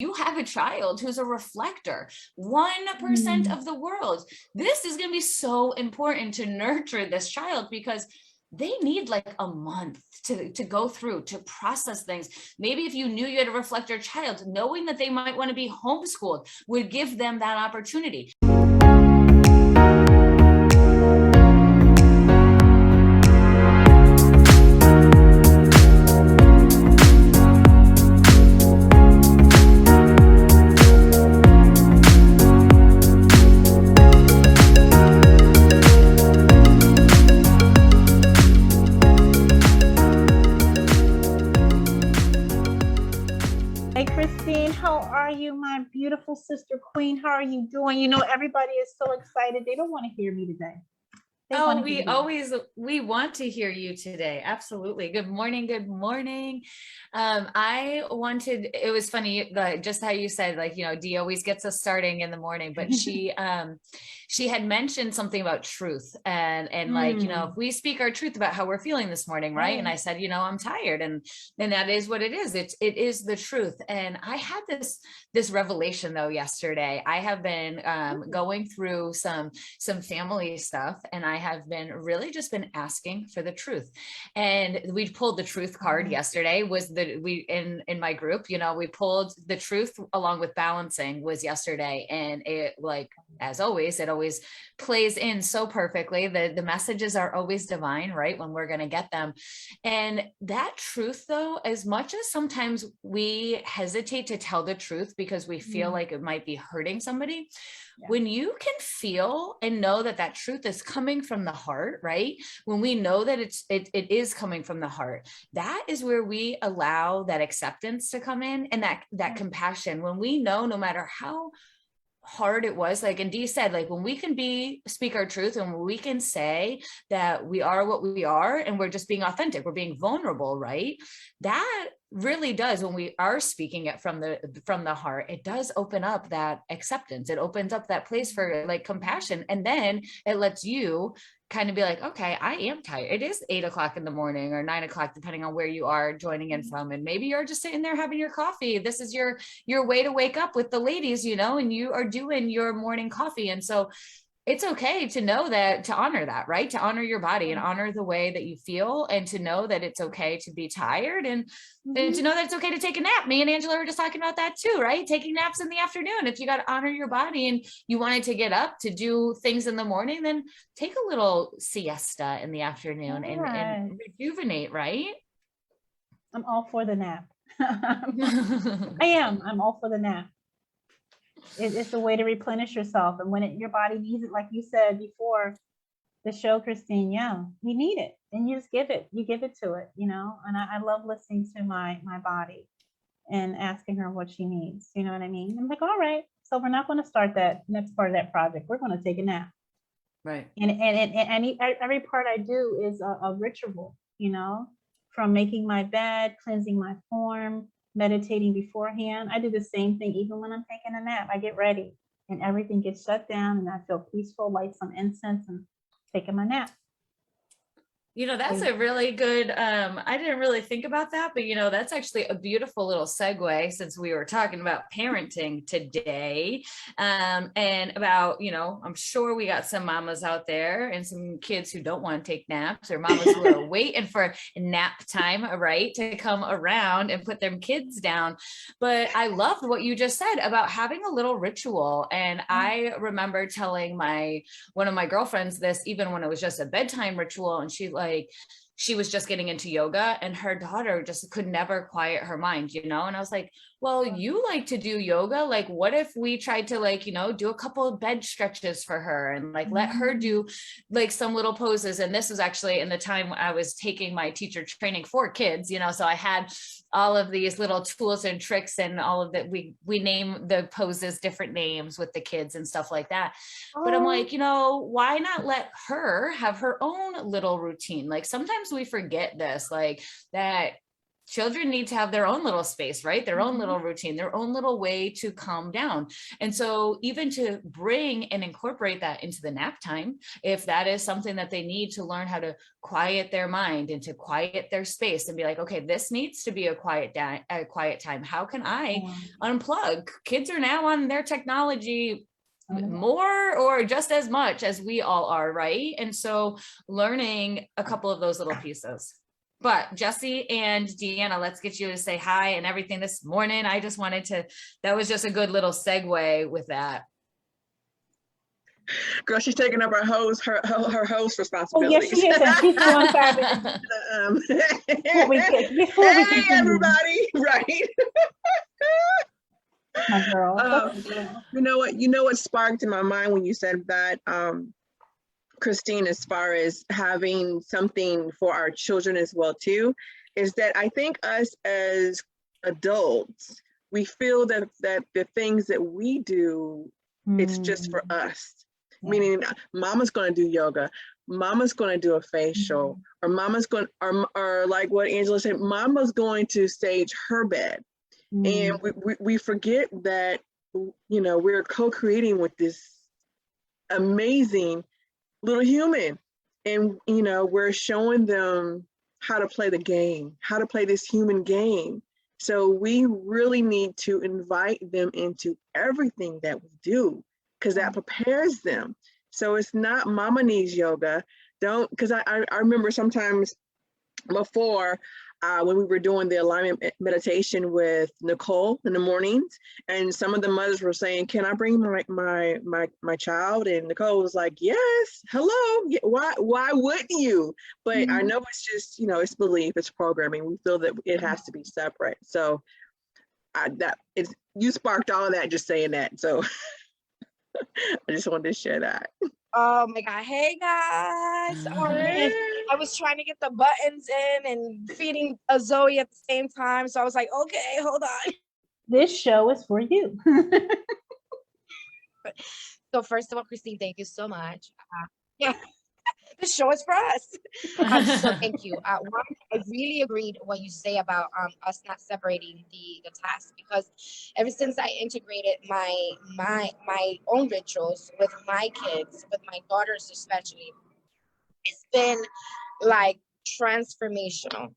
you have a child who's a reflector, 1% of the world, this is going to be so important to nurture this child, because they need like a month to go through, to process things. Maybe if you knew you had a reflector child, knowing that they might want to be homeschooled would give them that opportunity. How are you, my beautiful sister queen? How are you doing? You know, everybody is so excited. They don't want to hear me today. We want to hear you today. Absolutely. Good morning. Good morning. It was funny, just how you said, like, you know, Dee always gets us starting in the morning, but she had mentioned something about truth and like, you know, if we speak our truth about how we're feeling this morning, right? And I said, you know, I'm tired, and that is what it is. It is the truth. And I had this revelation though yesterday. I have been going through some family stuff, and I have been really just been asking for the truth. And we pulled the truth card yesterday. In my group, you know, we pulled the truth along with balancing was yesterday. And it, like, as always, it always plays in so perfectly. The messages are always divine, right? When we're going to get them. And that truth though, as much as sometimes we hesitate to tell the truth because we feel like it might be hurting somebody, when you can feel and know that that truth is coming from the heart, right? When we know that it is coming from the heart, that is where we allow that acceptance to come in, and that compassion. When we know, no matter how hard it was, like, and Dee said, like, when we can speak our truth, and when we can say that we are what we are, and we're just being authentic, we're being vulnerable, right? That really does, when we are speaking it from the heart, it does open up that acceptance. It opens up that place for like compassion. And then it lets you kind of be like, okay, I am tired. It is 8 o'clock in the morning or 9 o'clock, depending on where you are joining in from. And maybe you're just sitting there having your coffee. This is your way to wake up with the ladies, you know, and you are doing your morning coffee. And so it's okay to know that, to honor that, right? To honor your body and honor the way that you feel, and to know that it's okay to be tired, and to know that it's okay to take a nap. Me and Angela were just talking about that too, right? Taking naps in the afternoon. If you got to honor your body and you wanted to get up to do things in the morning, then take a little siesta in the afternoon and rejuvenate, right? I'm all for the nap. I'm all for the nap. It's a way to replenish yourself, and when your body needs it, like you said before the show, Christine, you need it, and you just give it to it, you know. And I love listening to my body and asking her what she needs, you know what I mean? I'm like, all right, so we're not going to start that next part of that project, we're going to take a nap, right? And every part I do is a ritual, you know, from making my bed, cleansing my form, meditating beforehand. I do the same thing even when I'm taking a nap. I get ready and everything gets shut down, and I feel peaceful, light some incense, and taking my nap. You know, that's a really good, I didn't really think about that, but you know, that's actually a beautiful little segue, since we were talking about parenting today, and about, you know, I'm sure we got some mamas out there and some kids who don't want to take naps, or mamas who are waiting for nap time, right, to come around and put their kids down. But I loved what you just said about having a little ritual. And I remember telling one of my girlfriends this, even when it was just a bedtime ritual, and she was just getting into yoga, and her daughter just could never quiet her mind, you know? And I was like, well, you like to do yoga. Like, what if we tried to, like, you know, do a couple of bed stretches for her, and like, let her do like some little poses. And this was actually in the time I was taking my teacher training for kids, you know, so I had all of these little tools and tricks, and all of that. We name the poses different names with the kids and stuff like that. But I'm like, you know, why not let her have her own little routine? Like, sometimes we forget this, like, that children need to have their own little space, right? Their own little routine, their own little way to calm down. And so even to bring and incorporate that into the nap time, if that is something that they need to learn how to quiet their mind and to quiet their space and be like, okay, this needs to be a quiet time. How can I unplug? Kids are now on their technology more or just as much as we all are, right? And so learning a couple of those little pieces. But Jesse and Deanna, let's get you to say hi and everything this morning. I just wanted to, that was just a good little segue with that. Girl, she's taking up her host responsibility. Oh, yes, she is. And she's doing fabulous. Hey, everybody. Right. My girl. You know what sparked in my mind when you said that, Christine, as far as having something for our children as well too, is that I think us as adults, we feel that the things that we do, it's just for us. Meaning mama's going to do yoga, mama's going to do a facial, or mama's going, or like what Angela said, mama's going to stage her bed. And we forget that, you know, we're co-creating with this amazing little human, and you know, we're showing them how to play the game, how to play this human game. So we really need to invite them into everything that we do, because that prepares them. So it's not mama needs yoga, don't, because I remember sometimes before when we were doing the alignment meditation with Nicole in the mornings, and some of the mothers were saying, can I bring my child? And Nicole was like, yes, hello, why wouldn't you? But I know it's just, you know, it's belief, it's programming. We feel that it has to be separate. So you sparked all of that just saying that. So I just wanted to share that. Oh my God. Hey guys. I was trying to get the buttons in and feeding a Zoe at the same time. So I was like, okay, hold on. This show is for you. So first of all, Christine, thank you so much. Yeah, this show is for us. So thank you. One, I really agreed what you say about us not separating the tasks, because ever since I integrated my own rituals with my kids, with my daughters especially, it's been like transformational,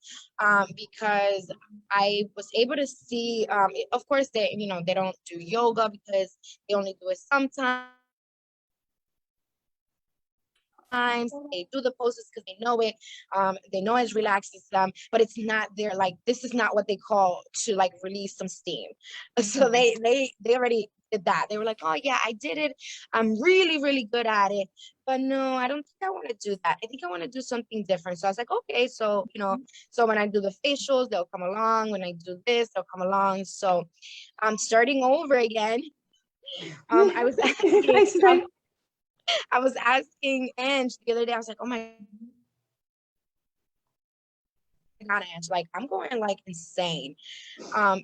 because I was able to see, of course they don't do yoga because they only do it sometimes. They do the poses because they know it relaxes them, but it's not their, like, this is not what they call to like release some steam. So they already did that. They were like, oh yeah, I did it, I'm really, really good at it, but no, I don't think I want to do that. I think I want to do something different. So I was like, okay, so so when I do the facials, they'll come along. When I do this, they'll come along. So I'm starting over again. I was asking Ange the other day, I was like, oh my God, Ange, like I'm going like insane.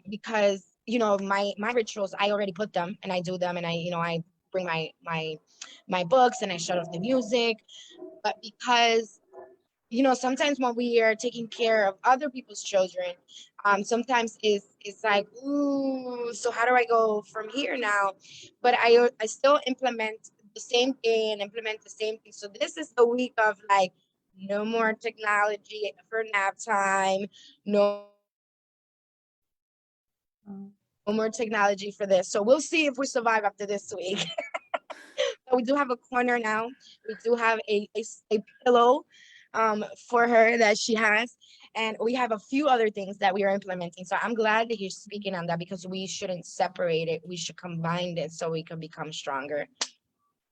Because my rituals, I already put them and I do them, and I bring my books and I shut off the music. But because sometimes when we are taking care of other people's children, sometimes it's like, ooh, so how do I go from here now? But I still implement the same thing and implement the same thing. So this is the week of like, no more technology for nap time, no more technology for this. So we'll see if we survive after this week. But we do have a corner now. We do have a pillow for her that she has, and we have a few other things that we are implementing. So I'm glad that you're speaking on that, because we shouldn't separate it. We should combine it so we can become stronger.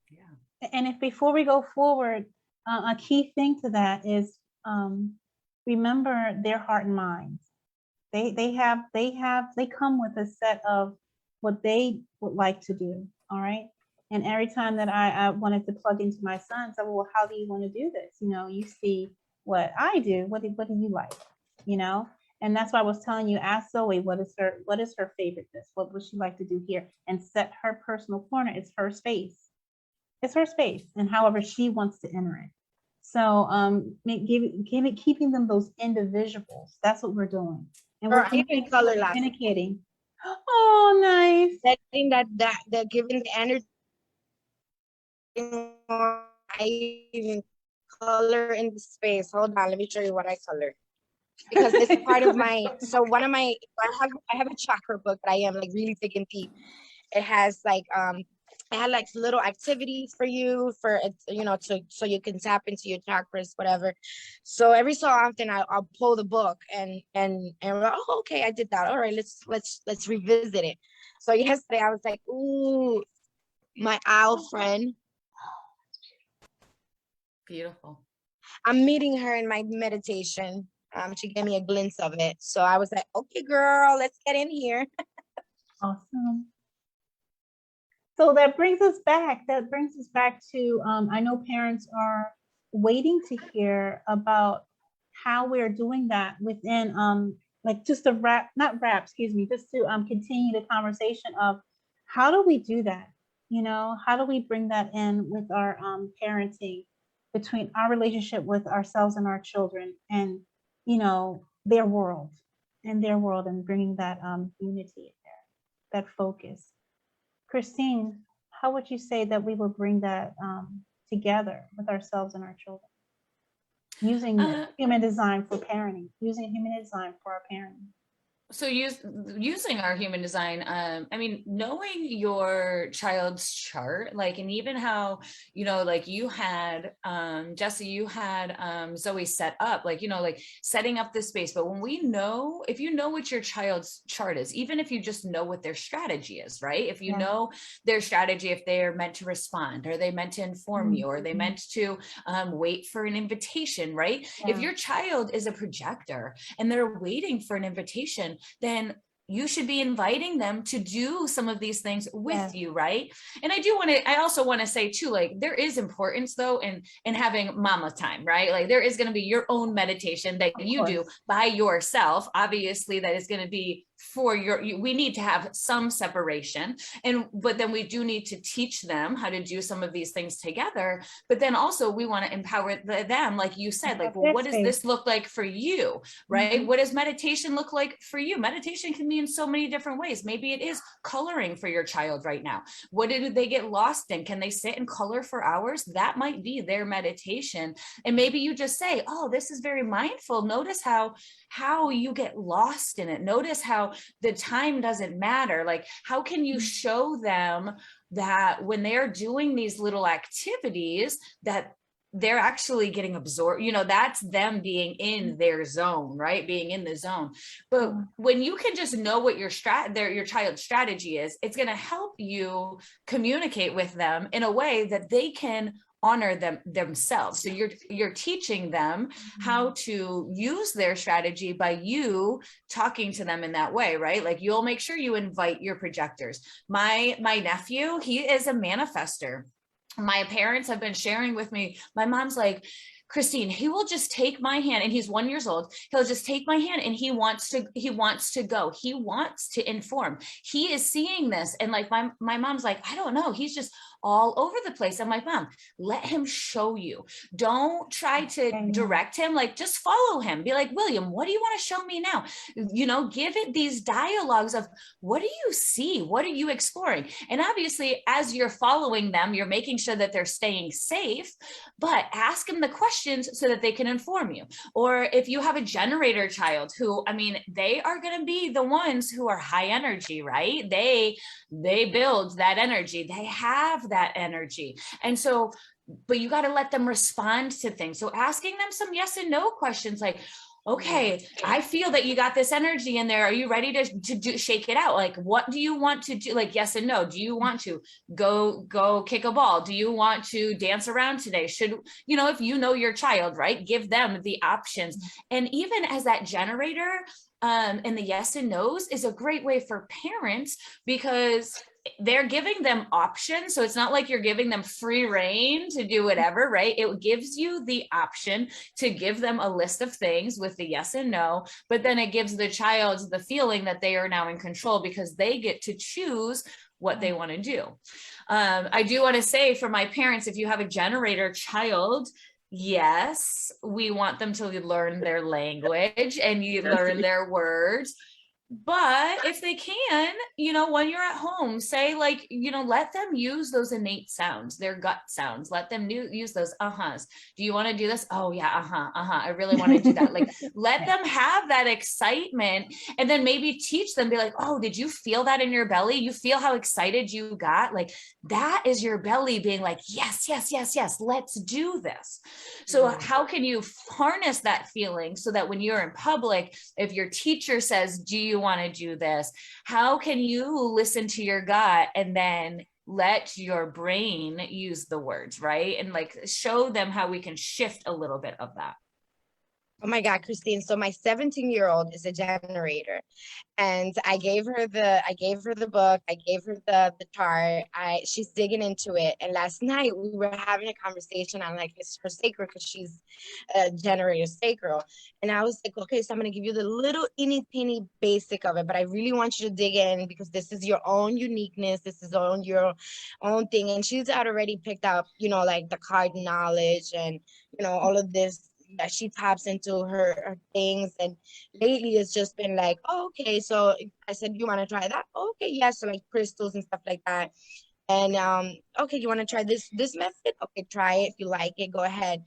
Yeah. And if before we go forward, a key thing to that is remember their heart and minds. They come with a set of what they would like to do. All right. And every time that I wanted to plug into my son, I said, well, how do you want to do this? You see what I do. What do you like? And that's why I was telling you, ask Zoe, what is her favorite this? What would she like to do here? And set her personal corner. It's her space. It's her space, and however she wants to enter it. So keeping them those individuals. That's what we're doing. And Or we're I even color last. communicating. Oh, nice. That thing that giving the energy. I even color in the space. Hold on, let me show you what I color. Because it's a part of my, so one of my, I have a chakra book that I am like really digging deep. It has like it had like little activities for you for you know, so you can tap into your chakras, whatever. So every so often I'll pull the book and we're like, oh, okay, I did that. All right, let's revisit it. So yesterday I was like, ooh, my owl friend. Beautiful. I'm meeting her in my meditation. She gave me a glimpse of it. So I was like, okay, girl, let's get in here. Awesome. So that brings us back. That brings us back to, I know parents are waiting to hear about how we're doing that within, like just just to continue the conversation of how do we do that? You know, how do we bring that in with our parenting, between our relationship with ourselves and our children, and, you know, their world, and bringing that unity in there, that focus. Christine, how would you say that we will bring that together with ourselves and our children? Using human design for parenting, using human design for our parenting. So using our human design, I mean, knowing your child's chart, like, and even how, you know, like you had, Jesse, you had Zoe set up, like, you know, like setting up the space. But when we know, if you know what your child's chart is, even if you just know what their strategy is, right? If you know their strategy, if they're meant to respond, are they meant to inform you, or are they meant to wait for an invitation, right? If your child is a projector and they're waiting for an invitation, then you should be inviting them to do some of these things with you, right? And I also want to say too, like, there is importance though in having mama time, right? Like, there is going to be your own meditation that you do by yourself. Obviously that is going to be for we need to have some separation, but then we do need to teach them how to do some of these things together. But then also we want to empower them, like you said, like, well, what does this look like for you, right? What does meditation look like for you? Meditation can be in so many different ways. Maybe it is coloring for your child right now. What do they get lost in? Can they sit and color for hours? That might be their meditation. And maybe you just say, oh, this is very mindful. Notice how you get lost in it. Notice how the time doesn't matter. Like, how can you show them that when they're doing these little activities that they're actually getting absorbed, you know, that's them being in their zone, right? Being in the zone. But when you can just know what your child's strategy is, it's going to help you communicate with them in a way that they can honor themselves. So you're teaching them how to use their strategy by you talking to them in that way, right? Like, you'll make sure you invite your projectors. My nephew, he is a manifester. My parents have been sharing with me, my mom's like, Christine, he will just take my hand, and he's 1 year old. He'll just take my hand and he wants to go. He wants to inform. He is seeing this. And like, my mom's like, I don't know. He's just all over the place. I'm like, Mom, let him show you. Don't try to direct him. Like, just follow him. Be like, William, what do you want to show me now? You know, give it these dialogues of, what do you see? What are you exploring? And obviously, as you're following them, you're making sure that they're staying safe, but ask them the questions so that they can inform you. Or if you have a generator child who, I mean, they are going to be the ones who are high energy, right? They build that energy. They have that energy. And so, but you got to let them respond to things. So asking them some yes and no questions, like, okay, I feel that you got this energy in there. Are you ready to shake it out? Like, what do you want to do? Like, yes and no. Do you want to go kick a ball? Do you want to dance around today? Should, you know, if you know your child, right, give them the options. And even as that generator, and the yes and no's is a great way for parents, because they're giving them options. So it's not like you're giving them free reign to do whatever, right? It gives you the option to give them a list of things with the yes and no, but then it gives the child the feeling that they are now in control because they get to choose what they want to do. I do want to say, for my parents, if you have a generator child, yes, we want them to learn their language and you Yes. learn their words. But if they can, you know, when you're at home, say like, you know, let them use those innate sounds, their gut sounds. Let them use those uh-huhs. Do you want to do this? Oh yeah, I really want to do that. Like, let them have that excitement, and then maybe teach them, be like, oh, did you feel that in your belly? You feel how excited you got? Like, that is your belly being like, yes, yes, yes, yes, let's do this. So how can you harness that feeling so that when you're in public, if your teacher says, do you want to do this? How can you listen to your gut and then let your brain use the words, right? And like show them how we can shift a little bit of that. Oh my God, Christine. So my 17-year-old is a generator, and I gave her the book. I gave her the chart. She's digging into it. And last night we were having a conversation on like it's her sacral, because she's a generator sacral. And I was like, okay, so I'm gonna give you the little teeny basic of it, but I really want you to dig in, because this is your own uniqueness. This is your own thing. And she's already picked up, you know, like the card knowledge and, you know, all of this that she taps into her things. And lately it's just been like, oh, okay, so I said, you want to try that? Okay, yes. So like crystals and stuff like that. And okay, you want to try this method? Okay, try it. If you like it, go ahead.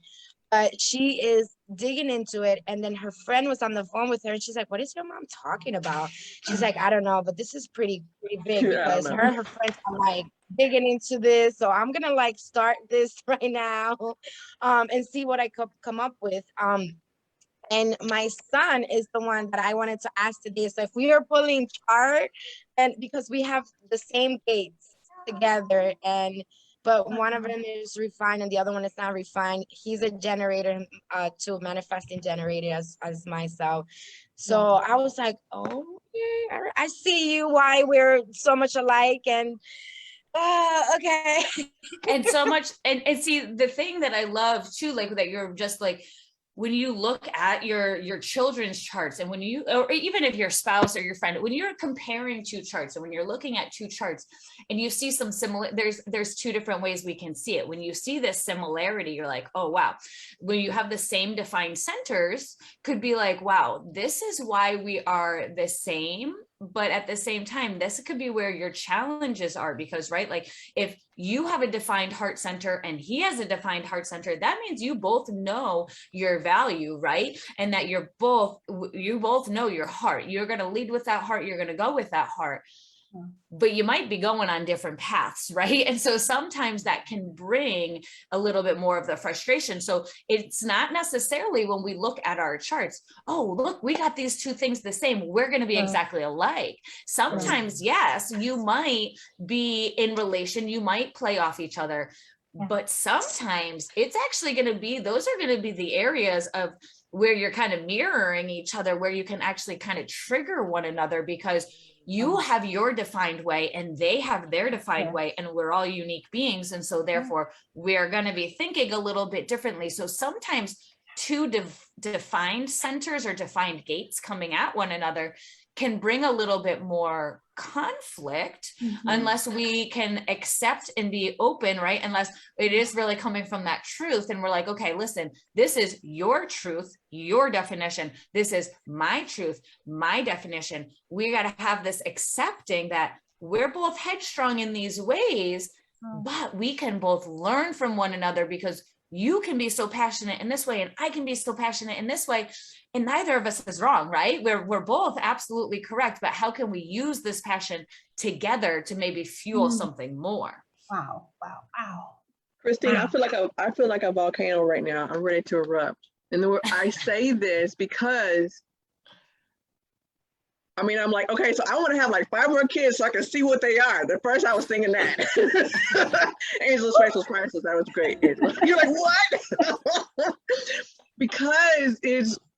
But she is digging into it. And then her friend was on the phone with her, and she's like, what is your mom talking about? She's like, I don't know, but this is pretty big, because her and her friends are like digging into this. So I'm gonna like start this right now and see what I could come up with. And my son is the one that I wanted to ask today. So if we are pulling chart, and because we have the same gates together, but one of them is refined and the other one is not refined. He's a generator, to manifesting generator as myself. So I was like, oh, yeah, I see you, why we're so much alike. And okay. And so much, and see, the thing that I love too, like that you're just like, when you look at your children's charts, and when you, or even if your spouse or your friend, when you're comparing two charts, and when you're looking at two charts and you see some similar, there's two different ways we can see it. When you see this similarity, you're like, oh wow. When you have the same defined centers, could be like, wow, this is why we are the same. But at the same time, this could be where your challenges are, because, right, like if you have a defined heart center and he has a defined heart center, that means you both know your value, right? And that you both know your heart. You're going to lead with that heart. You're going to go with that heart. But you might be going on different paths, right? And so sometimes that can bring a little bit more of the frustration. So it's not necessarily when we look at our charts, oh, look, we got these two things the same, we're going to be exactly alike. Sometimes, yes, you might be in relation, you might play off each other, but sometimes it's actually going to be, those are going to be the areas of where you're kind of mirroring each other, where you can actually kind of trigger one another, because you have your defined way and they have their defined way, and we're all unique beings. And so therefore we're going to be thinking a little bit differently. So sometimes two defined centers or defined gates coming at one another can bring a little bit more conflict, unless we can accept and be open, right? Unless it is really coming from that truth. And we're like, okay, listen, this is your truth, your definition. This is my truth, my definition. We got to have this accepting that we're both headstrong in these ways, but we can both learn from one another, because you can be so passionate in this way and I can be so passionate in this way, and neither of us is wrong, right? We're both absolutely correct, but how can we use this passion together to maybe fuel something more? Wow. Christine, I feel like a volcano right now. I'm ready to erupt. And I say this because I mean, I'm like, okay, so I want to have like 5 more kids so I can see what they are. At first I was thinking that. Angel's face was priceless. That was great. You're like, what? Because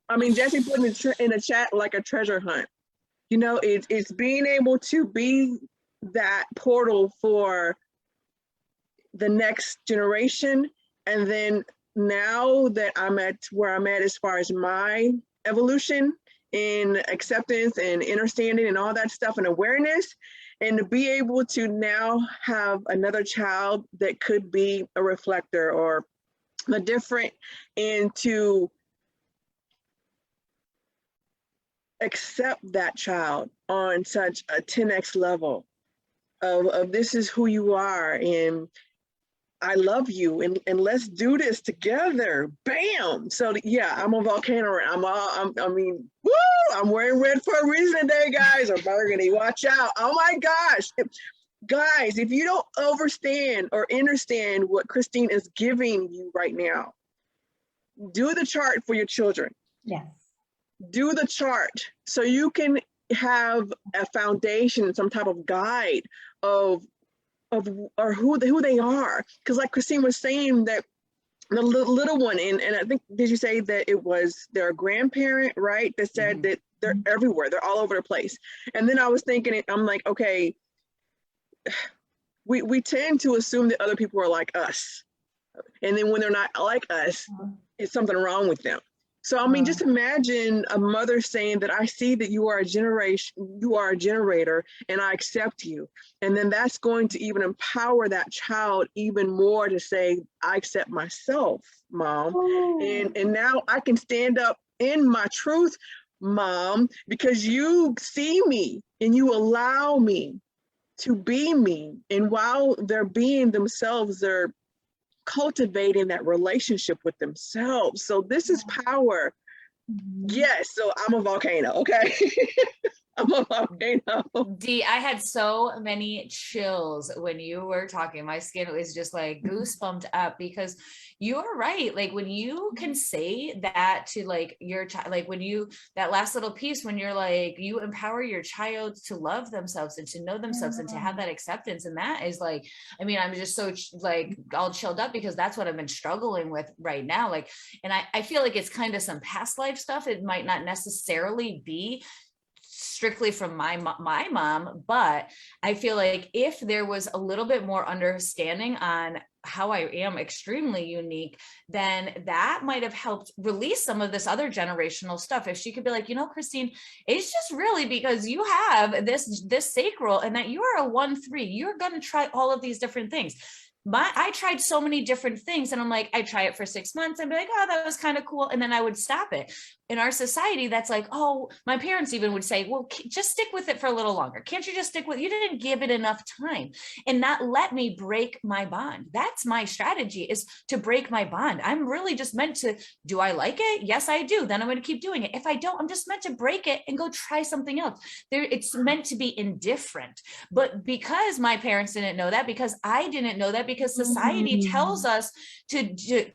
I mean, Jesse put in the chat like a treasure hunt. You know, it's being able to be that portal for the next generation. And then now that I'm at where I'm at as far as my evolution in acceptance and understanding and all that stuff and awareness, and to be able to now have another child that could be a reflector or the different, and to accept that child on such a 10x level of this is who you are, and I love you, and let's do this together. Bam. So yeah, I'm a volcano. I mean, woo, I'm wearing red for a reason today, guys, or burgundy. Watch out. Oh my gosh. Guys, if you don't understand what Christine is giving you right now, do the chart for your children. Yes. Do the chart so you can have a foundation, some type of guide of or who they are. Because like Christine was saying, that the little one, and I think, did you say that it was their grandparent, right? That said that they're everywhere, they're all over the place. And then I was thinking, I'm like, okay, we tend to assume that other people are like us. And then when they're not like us, it's something wrong with them. So, I mean, just imagine a mother saying that I see that you are a generator, and I accept you. And then that's going to even empower that child even more to say, I accept myself, Mom. And now I can stand up in my truth, Mom, because you see me and you allow me to be me. And while they're being themselves, they're cultivating that relationship with themselves. So this is power. Yes. So I'm a volcano. Okay. I'm a volcano. Dee, I had so many chills when you were talking. My skin was just like goosebumped up, because you are right. Like when you can say that to like your child, like when you, that last little piece, when you're like, you empower your child to love themselves and to know themselves and to have that acceptance. And that is like, I mean, I'm just so like all chilled up, because that's what I've been struggling with right now. Like, and I feel like it's kind of some past life stuff. It might not necessarily be strictly from my mom, but I feel like if there was a little bit more understanding on how I am extremely unique, then that might have helped release some of this other generational stuff. If she could be like, you know, Christine, it's just really because you have this sacral, and that you are a 1-3, you're going to try all of these different things. I tried so many different things, and I'm like, I try it for 6 months and be like, oh, that was kind of cool. And then I would stop it. In our society, that's like, oh, my parents even would say, well, just stick with it for a little longer. Can't you just stick with it? You didn't give it enough time, and not let me break my bond. That's my strategy, is to break my bond. I'm really just meant to, do I like it? Yes, I do. Then I'm going to keep doing it. If I don't, I'm just meant to break it and go try something else. It's meant to be indifferent. But because my parents didn't know that, because I didn't know that, because society tells us to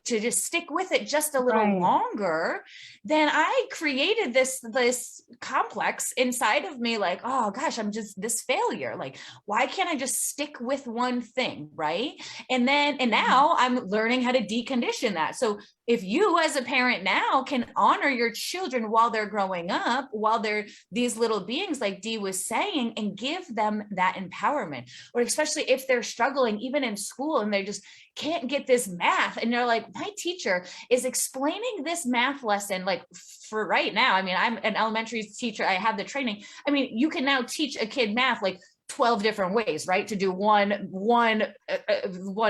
just stick with it just a little longer, then I created this complex inside of me, like, oh gosh, I'm just this failure. Like, why can't I just stick with one thing, right? And now I'm learning how to decondition that. So if you as a parent now can honor your children while they're growing up, while they're these little beings, like Dee was saying, and give them that empowerment, or especially if they're struggling, even in school, and they just can't get this math, and they're like, my teacher is explaining this math lesson, like for right now, I mean, I'm an elementary teacher, I have the training. I mean, you can now teach a kid math like 12 different ways, right? To do one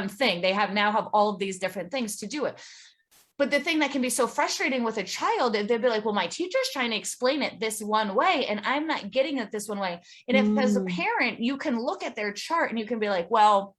thing. They now have all of these different things to do it. But the thing that can be so frustrating with a child, they'll be like, well, my teacher's trying to explain it this one way, and I'm not getting it this one way. And if as a parent, you can look at their chart and you can be like, well,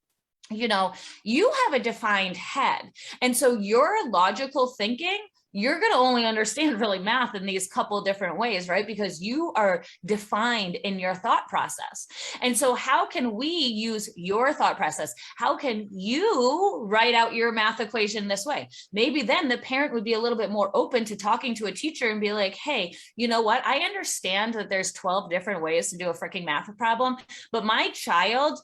you know, you have a defined head. And so your logical thinking, you're going to only understand really math in these couple different ways, right? Because you are defined in your thought process. And so how can we use your thought process? How can you write out your math equation this way? Maybe then the parent would be a little bit more open to talking to a teacher and be like, hey, you know what? I understand that there's 12 different ways to do a freaking math problem, but my child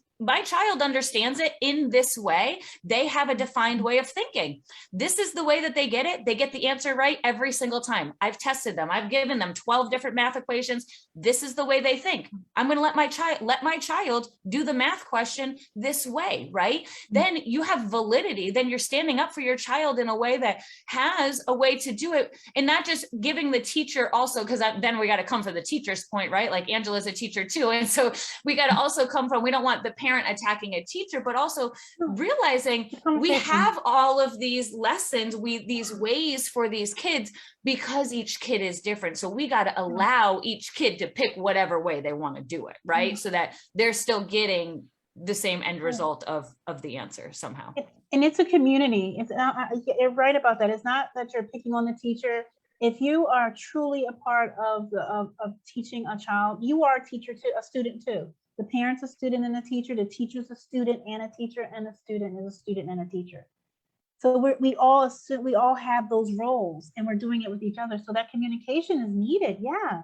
understands it in this way. They have a defined way of thinking. This is the way that they get it. They get the answer right every single time. I've tested them. I've given them 12 different math equations. This is the way they think. I'm going to let my child do the math question this way, right? Then you have validity. Then you're standing up for your child in a way that has a way to do it, and not just giving the teacher also, because then we got to come from the teacher's point, right? Like Angela's a teacher too. And so we got to also come from, we don't want the parent parent attacking a teacher, but also realizing we Conversation. have all of these lessons, these ways for these kids, because each kid is different. So we got to allow each kid to pick whatever way they want to do it, right? So that they're still getting the same end result of the answer somehow. And it's a community. It's you're right about that. It's not that you're picking on the teacher. If you are truly a part of teaching a child, you are a teacher too, a student too. The parent's a student and a teacher. The teacher's a student and a teacher, and the student is a student and a teacher. So we all have those roles, and we're doing it with each other. So that communication is needed. Yeah,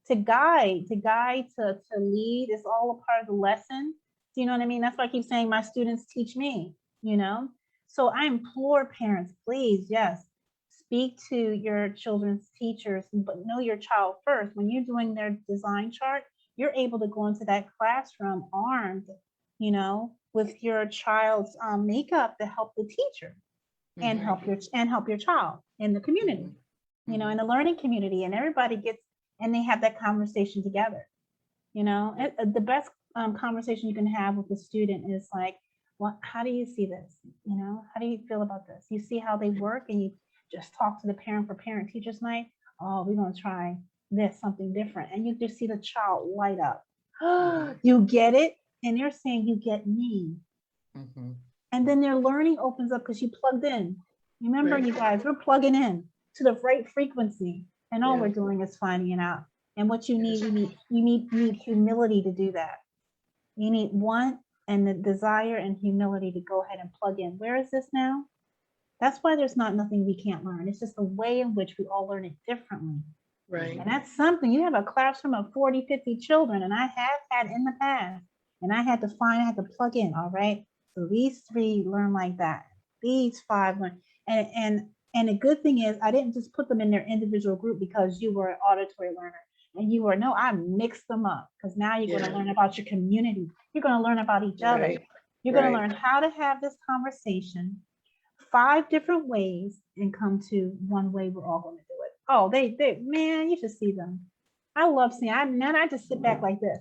to guide, to lead is all a part of the lesson. Do you know what I mean? That's why I keep saying my students teach me. You know, so I implore parents, please, yes, speak to your children's teachers, but know your child first. When you're doing their design chart, you're able to go into that classroom armed, you know, with your child's makeup to help the teacher and help your child in the community, you know, in the learning community, and everybody gets, and they have that conversation together. You know, the best conversation you can have with a student is like, well, how do you see this? You know, how do you feel about this? You see how they work, and you just talk to the parent for parent teachers night. Oh, we're going to try this, something different. And you just see the child light up. You get it. And they're saying, you get me. And then their learning opens up because you plugged in. Remember, you guys, we're plugging in to the right frequency. And all we're doing is finding it out. And what you need, you need humility to do that. You need one, and the desire and humility to go ahead and plug in. Where is this now? That's why there's nothing we can't learn. It's just the way in which we all learn it differently. Right. And that's something. You have a classroom of 40, 50 children, and I have had in the past, and I had to plug in, all right? So these 3 learn like that. These 5 learn. And the good thing is I didn't just put them in their individual group because you were an auditory learner. And you were, no, I mixed them up, because now you're going to learn about your community. You're going to learn about each other. You're going to learn how to have this conversation 5 different ways and come to one way we're all going to do it. Oh, they man, you should see them. I love seeing, I just sit back like this.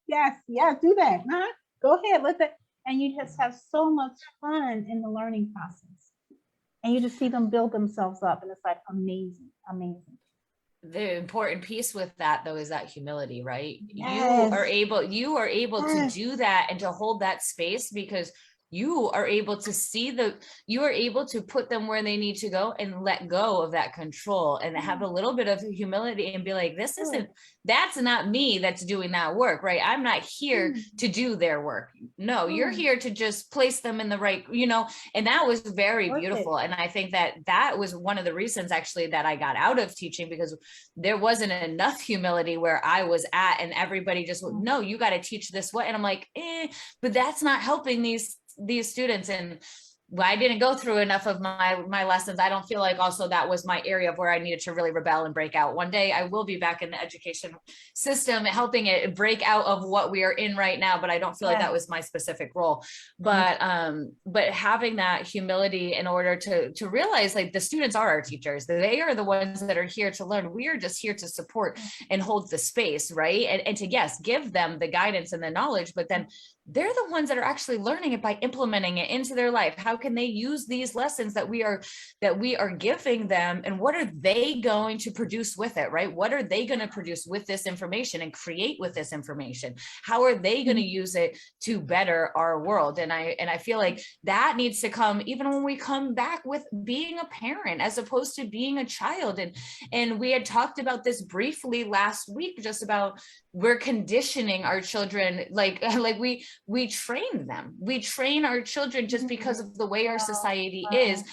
Yes, do that. Huh? Go ahead, and you just have so much fun in the learning process. And you just see them build themselves up, and it's like amazing. The important piece with that though is that humility, right? Yes. You are able to do that and to hold that space, because you are able to you are able to put them where they need to go and let go of that control and have a little bit of humility and be like, that's not me that's doing that work, right? I'm not here to do their work. No, you're here to just place them in the right, you know, and that was very beautiful. And I think that was one of the reasons actually that I got out of teaching, because there wasn't enough humility where I was at, and everybody just, no, you got to teach this way. And I'm like, but that's not helping these students. And I didn't go through enough of my lessons. I don't feel like also that was my area of where I needed to really rebel and break out. One day I will be back in the education system, helping it break out of what we are in right now, but I don't feel like that was my specific role. But having that humility in order to realize, like, the students are our teachers. They are the ones that are here to learn. We are just here to support and hold the space, right? And to, yes, give them the guidance and the knowledge, but then they're the ones that are actually learning it by implementing it into their life. How can they use these lessons that we are giving them, and what are they going to produce with it, right? What are they going to produce with this information and create with this information? How are they going to use it to better our world? And I feel like that needs to come even when we come back with being a parent as opposed to being a child. And we had talked about this briefly last week, just about we're conditioning our children, like we train them. We train our children just because of the way our society is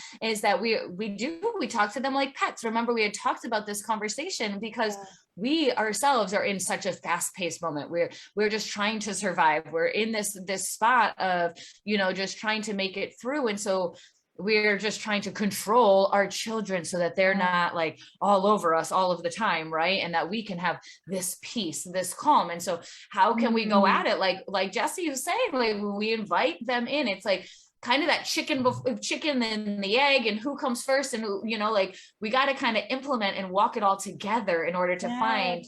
that we talk to them like pets. Remember, we had talked about this conversation because we ourselves are in such a fast-paced moment. We're just trying to survive. We're in this spot of, just trying to make it through. And so we're just trying to control our children so that they're not like all over us all of the time, right? And that we can have this peace, this calm. And so how can we go at it? Like Jesse was saying, like, we invite them in. It's like kind of that chicken and the egg, and who comes first, and who, like, we got to kind of implement and walk it all together in order to find,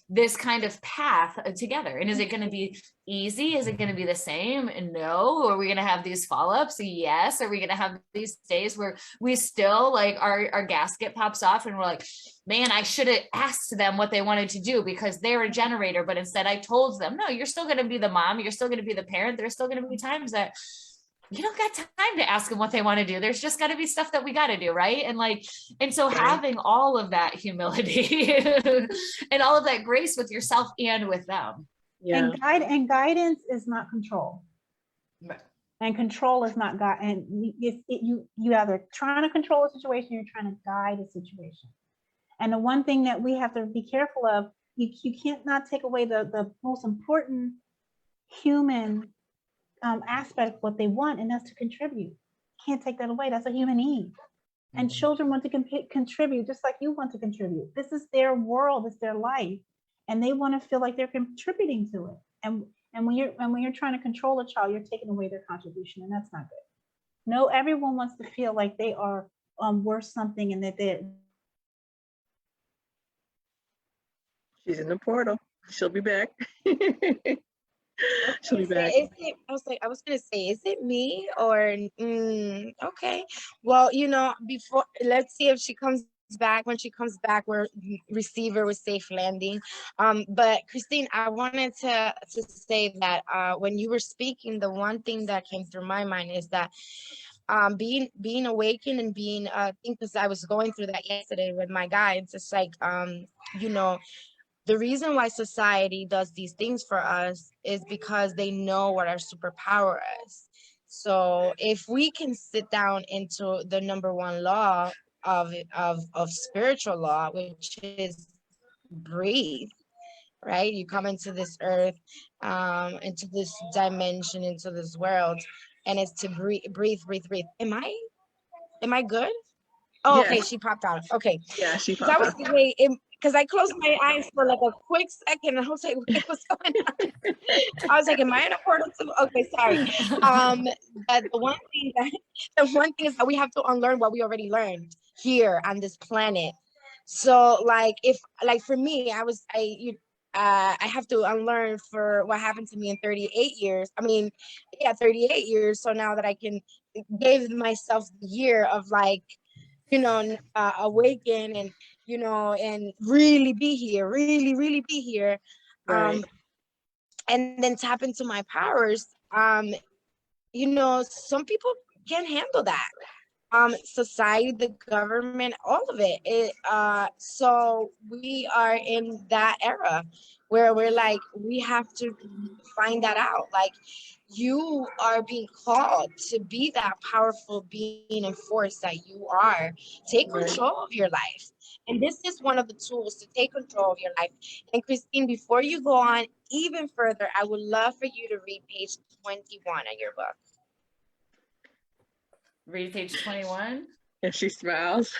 this kind of path together. And is it going to be easy? Is it going to be the same? And no. Are we going to have these follow-ups? Yes. Are we going to have these days where we still like our gasket pops off and we're like, man, I should have asked them what they wanted to do because they're a generator, but instead I told them, no, you're still going to be the mom, you're still going to be the parent. There's still going to be times that you don't got time to ask them what they want to do. There's just got to be stuff that we got to do, right? And like, and so having all of that humility and all of that grace with yourself and with them. Yeah. And guidance is not control. Right. And control is not guide. And you either trying to control a situation, or you're trying to guide a situation. And the one thing that we have to be careful of, you can't not take away the most important human aspect of what they want, and that's to contribute. Can't take that away. That's a human need. And children want to contribute just like you want to contribute. This is their world, it's their life, and they want to feel like they're contributing to it. And when you're trying to control a child, you're taking away their contribution, and that's not good. No, everyone wants to feel like they are worth something, and that they're. She's in the portal. She'll be back. She'll be back. I was gonna say, is it me or okay? Well, before, let's see if she comes back. When she comes back, we're receiver with safe landing. But Christine, I wanted to say that when you were speaking, the one thing that came through my mind is that being awakened and being I think, because I was going through that yesterday with my guides. It's like the reason why society does these things for us is because they know what our superpower is. So if we can sit down into the number one law of spiritual law, which is breathe, right? You come into this earth, into this dimension, into this world, and it's to breathe. Am I good? Oh, Yes. okay, she popped out. Okay. Yeah, she Because popped out. because I closed my eyes for like a quick second, and I was like, wait, what's going on? I was like, am I in a portal? Okay, sorry. But the one thing is that we have to unlearn what we already learned here on this planet. So like, for me, I have to unlearn for what happened to me in 38 years. 38 years. So now that I can give myself the year of like, awaken and, and really be here, really be here. Right. And then tap into my powers. Some people can't handle that. Society, the government, all of it. So we are in that era where we're like, we have to find that out. Like, you are being called to be that powerful being and force that you are. Take control of your life. And this is one of the tools to take control of your life. And Christine, before you go on even further, I would love for you to read page 21 of your book. Read page 21. And she smiles.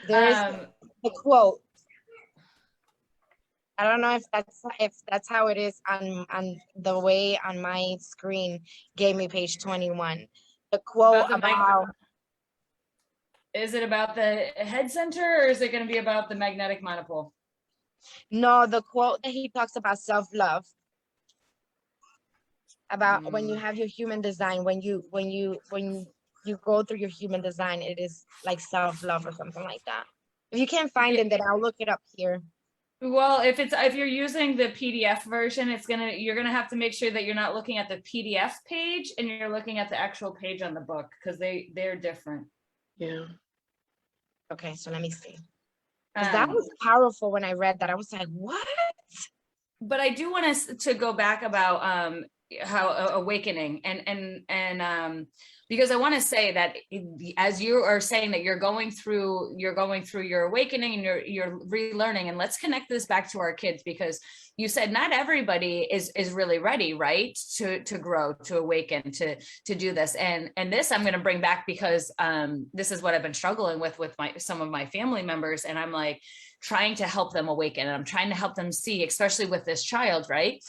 There's the quote. I don't know if that's how it is on the way on my screen gave me page 21. The quote about is it about the head center, or is it going to be about the magnetic monopole? No, the quote that he talks about self-love. About when you have your human design, when you go through your human design, it is like self-love or something like that. If you can't find it, then I'll look it up here. Well, if you're using the PDF version, you're gonna have to make sure that you're not looking at the PDF page and you're looking at the actual page on the book, because they're different. Yeah. Okay, so let me see. That was powerful when I read that. I was like, what? But I do want us to go back about how awakening and because I want to say that as you are saying that you're going through your awakening and you're relearning, and let's connect this back to our kids, because you said not everybody is really ready, right, to grow, to awaken, to do this, and this I'm going to bring back because this is what I've been struggling with some of my family members, and I'm like trying to help them awaken, and I'm trying to help them see, especially with this child, right?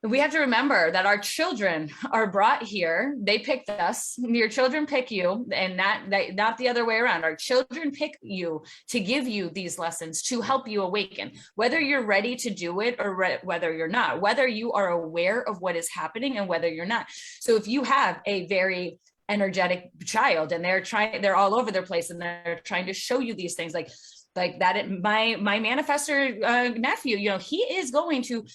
we have to remember that our children are brought here. They picked us. Your children pick you, and not the other way around. Our children pick you to give you these lessons, to help you awaken, whether you're ready to do it or whether you're not, whether you are aware of what is happening and whether you're not. So if you have a very energetic child and they're all over their place and they're trying to show you these things, like that, my manifestor nephew, you know, he is going to,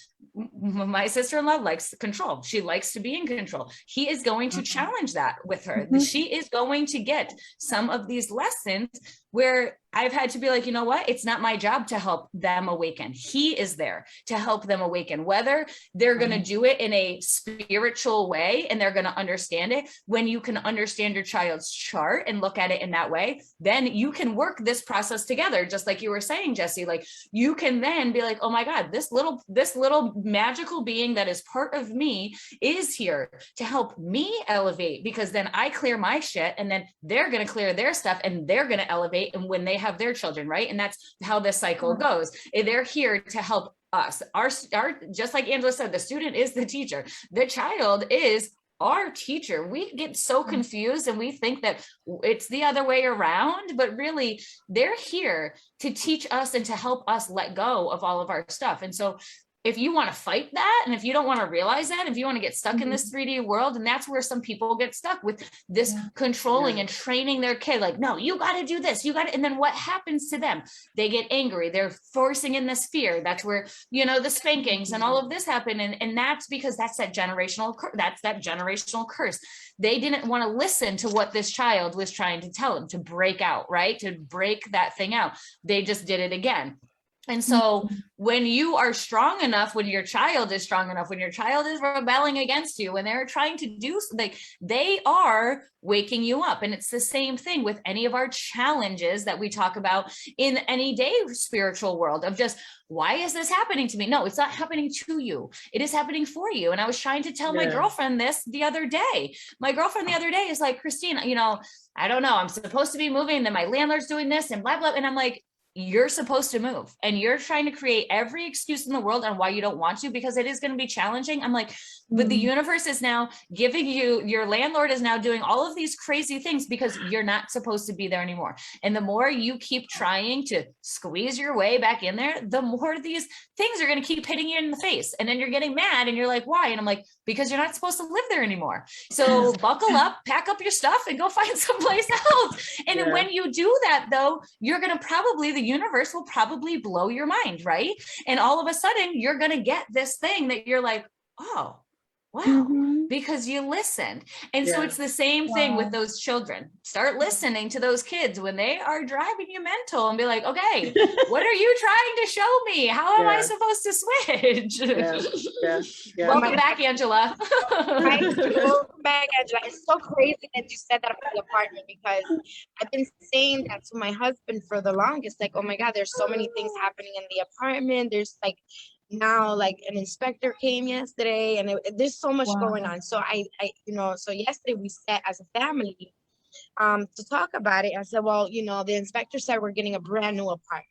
my sister-in-law likes control. She likes to be in control. He is going to challenge that with her. She is going to get some of these lessons where I've had to be like, you know what? It's not my job to help them awaken. He is there to help them awaken, whether they're going to do it in a spiritual way and they're going to understand it. When you can understand your child's chart and look at it in that way, then you can work this process together. Just like you were saying, Jesse, like you can then be like, oh my God, this little magical being that is part of me is here to help me elevate, because then I clear my shit and then they're going to clear their stuff and they're going to elevate. And when they have their children, right? And that's how this cycle goes. They're here to help us. Our just like Angela said, the student is the teacher. The child is our teacher. We get so confused and we think that it's the other way around, but really they're here to teach us and to help us let go of all of our stuff. And so if you want to fight that, and if you don't want to realize that, if you want to get stuck in this 3D world, and that's where some people get stuck with this controlling and training their kid, like, no, you got to do this, you got to, and then what happens to them? They get angry. They're forcing in this fear. That's where, you know, the spankings and all of this happen. And that's because that's that generational curse. They didn't want to listen to what this child was trying to tell them, to break out, right? To break that thing out. They just did it again. And so when you are strong enough, when your child is strong enough, when your child is rebelling against you, when they're trying to do something, they are waking you up. And it's the same thing with any of our challenges that we talk about in any day spiritual world of just, why is this happening to me? No, it's not happening to you. It is happening for you. And I was trying to tell my girlfriend this the other day. My girlfriend the other day is like, Christine, you know, I don't know, I'm supposed to be moving, and then my landlord's doing this and blah, blah. And I'm like, you're supposed to move, and you're trying to create every excuse in the world on why you don't want to, because it is going to be challenging. I'm like, but the universe is now giving you, your landlord is now doing all of these crazy things because you're not supposed to be there anymore. And the more you keep trying to squeeze your way back in there, the more these things are going to keep hitting you in the face. And then you're getting mad and you're like, why? And I'm like, because you're not supposed to live there anymore. So buckle up, pack up your stuff and go find someplace else. And when you do that though, you're going to probably, the universe will probably blow your mind, right? And all of a sudden you're going to get this thing that you're like, oh, wow, because you listened. And so it's the same thing with those children. Start listening to those kids when they are driving you mental and be like, okay, what are you trying to show me? How am I supposed to switch? Welcome back, Angela. Welcome back, Angela. It's so crazy that you said that about the apartment, because I've been saying that to my husband for the longest. Like, oh my God, there's so many things happening in the apartment. There's like, now like an inspector came yesterday, and there's so much going on. So I you know, so yesterday we sat as a family to talk about it. I said, well, you know, the inspector said we're getting a brand new apartment.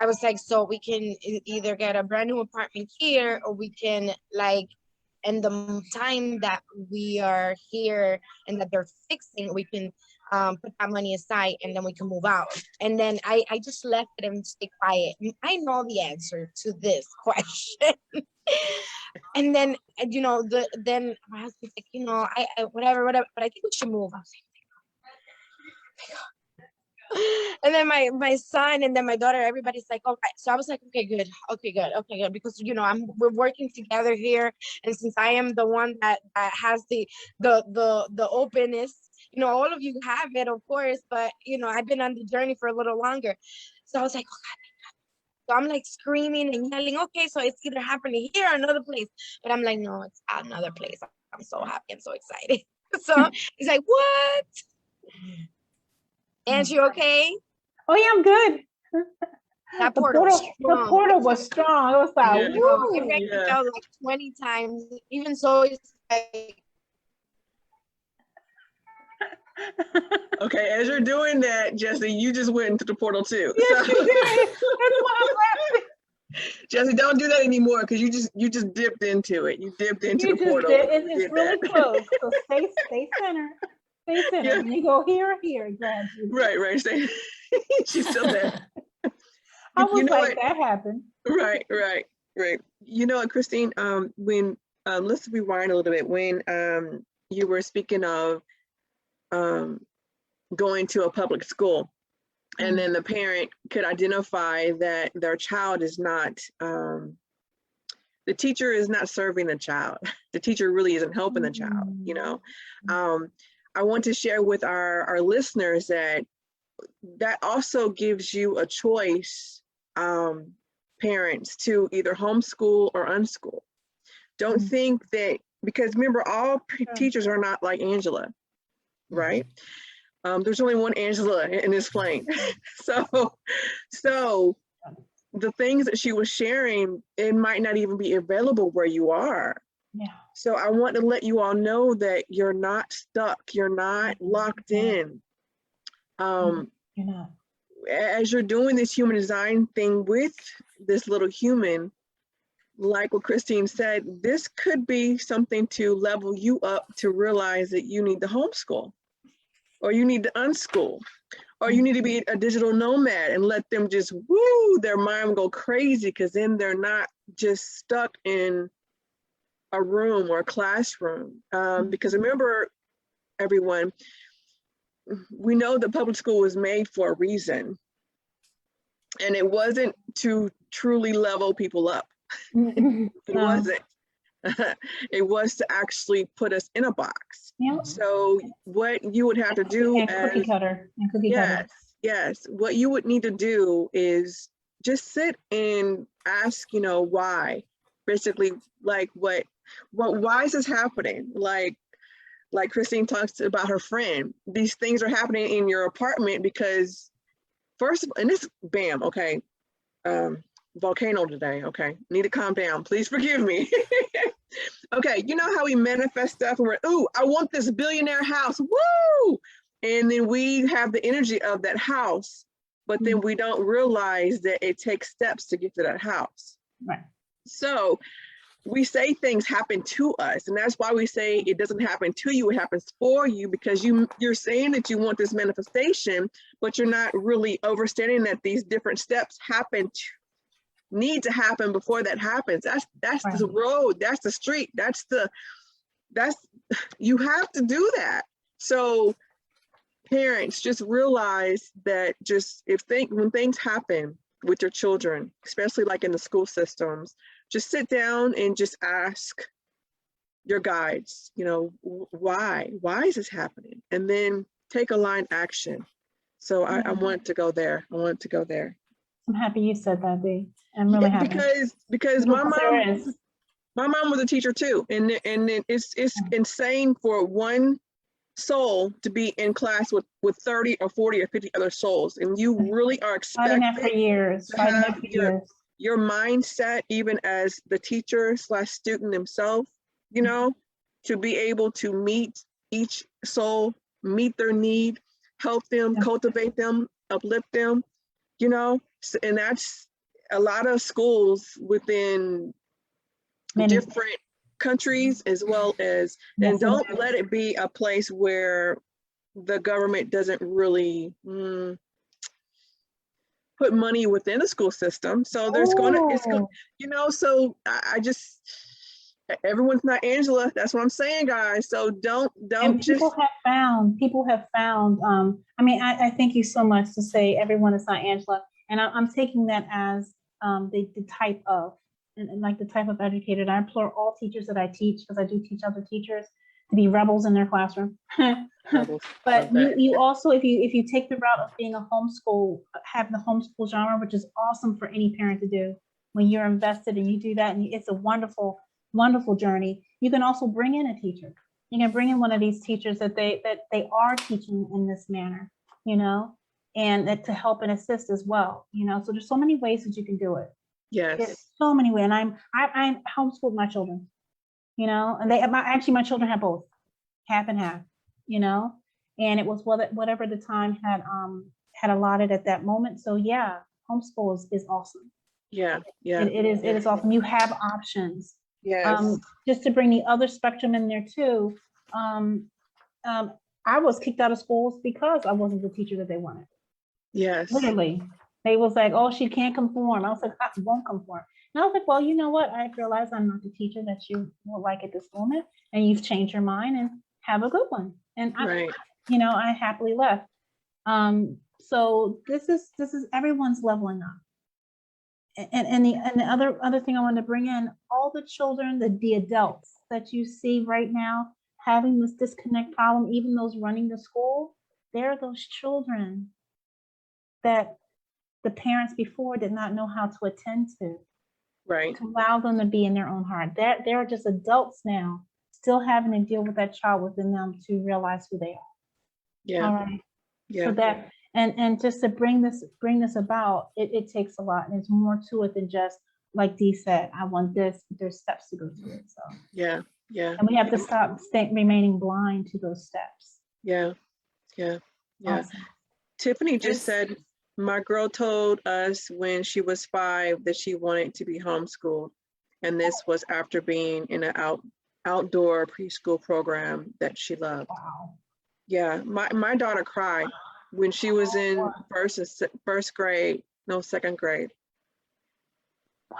I was like, so we can either get a brand new apartment here, or we can, like, in the time that we are here and that they're fixing, we can put that money aside and then we can move out. And then I just left it and stay quiet. I know the answer to this question. And then, you know, then my husband's like, you know, I whatever, but I think we should move. I was like, and then my son and then my daughter, everybody's like, okay. So I was like, okay, good, because, you know, we're working together here, and since I am the one that has the openness, you know, all of you have it, of course, but, you know, I've been on the journey for a little longer. So I was like, oh God. So I'm like screaming and yelling, okay, so it's either happening here or another place. But I'm like, no, it's another place. I'm so happy. I'm so excited. So he's like, what? And you okay? Oh yeah, I'm good. That portal the portal was strong. It was like, woo. It rang the bell like 20 times. Even so, it's like, okay, as you're doing that, Jesse, you just went into the portal too. Yes, So. you did. That's why I'm laughing. Jesse, don't do that anymore because you just dipped into it. You dipped into You the just portal. did, You it's did really that. close. So stay centered. Stay centered. Yeah. When you go here, gradually. Right. Stay. She's still there. I was You know like, what? that happened. Right. You know what, Christine? When let's rewind a little bit. When you were speaking of going to a public school, and then the parent could identify that their child is not, the teacher is not serving the child. The teacher really isn't helping the child, you know. I want to share with our listeners that also gives you a choice, parents, to either homeschool or unschool. Don't think that, because remember, all teachers are not like Angela, right? There's only one Angela in this plane. So the things that she was sharing, it might not even be available where you are. Yeah. So I want to let you all know that you're not stuck. You're not locked in. You're not. As you're doing this human design thing with this little human, like what Christine said, this could be something to level you up to realize that you need to homeschool, or you need to unschool, or you need to be a digital nomad and let them just, their mind go crazy, because then they're not just stuck in a room or a classroom. Because remember, everyone, we know the public school was made for a reason, and it wasn't to truly level people up. It wasn't. It was to actually put us in a box. Yeah. So what you would have to do cookie cutter. Yes, what you would need to do is just sit and ask, why. Basically, like what why is this happening? Like Christine talks about her friend. These things are happening in your apartment because, first of all, and this, bam, okay, volcano today, okay, need to calm down, please forgive me. Okay, you know how we manifest stuff and we're, ooh, I want this billionaire house, woo! And then we have the energy of that house, but then we don't realize that it takes steps to get to that house. Right. So we say things happen to us, and that's why we say it doesn't happen to you, it happens for you, because you're saying that you want this manifestation, but you're not really understanding that these different steps need to happen before that happens. That's right. The road, that's the street, you have to do that. So parents, just realize that when things happen with your children, especially like in the school systems, just sit down and just ask your guides, why is this happening? And then take aligned action. So I want to go there. I'm happy you said that, Dee. I'm really happy. Because my mom was a teacher too. And it's insane for one soul to be in class with 30 or 40 or 50 other souls. And you really are expected for years. to have your mindset, even as the teacher / student himself, to be able to meet each soul, meet their need, help them, cultivate them, uplift them, and that's a lot of schools within different countries, as well as, and don't let it be a place where the government doesn't really put money within the school system. So there's so I just, everyone's not Angela. That's what I'm saying, guys. So don't people have found, I thank you so much to say everyone is not Angela. And I'm taking that as the type of, and like the type of educator. And I implore all teachers that I teach, because I do teach other teachers, to be rebels in their classroom. But you also, if you take the route of being a homeschool, have the homeschool genre, which is awesome for any parent to do, when you're invested and you do that, and it's a wonderful, wonderful journey. You can also bring in a teacher. You can bring in one of these teachers that they are teaching in this manner, and that to help and assist as well, so there's so many ways that you can do it. Yes. There's so many ways. And I'm homeschooled my children, and my children have both, half and half, and it was whatever the time had allotted at that moment. So yeah, homeschool is awesome. Yeah. Yeah. It is awesome. You have options. Yes. Just to bring the other spectrum in there too. I was kicked out of schools because I wasn't the teacher that they wanted. Yes. Literally, they was like, "Oh, she can't conform." I was like, "I won't conform." And I was like, "Well, you know what? I realize I'm not the teacher that you would like at this moment, and you've changed your mind. And have a good one." And Right. I happily left. So this is everyone's leveling up. And the other thing I want to bring in, all the children, the adults that you see right now having this disconnect problem, even those running the school, they're those children that the parents before did not know how to attend to Right. allow them to be in their own heart. They're just adults now, still having to deal with that child within them to realize who they are. Yeah. All right. Yeah. So that and just to bring this about, it takes a lot. And there's more to it than just like Dee said, I want this, but there's steps to go to it. So Yeah. Yeah. and we have to stop remaining blind to those steps. Yeah. Yeah. Yeah. Awesome. Tiffany just said, my girl told us when she was 5 that she wanted to be homeschooled. And this was after being in an outdoor preschool program that she loved. Wow. Yeah, my daughter cried when she was in second grade.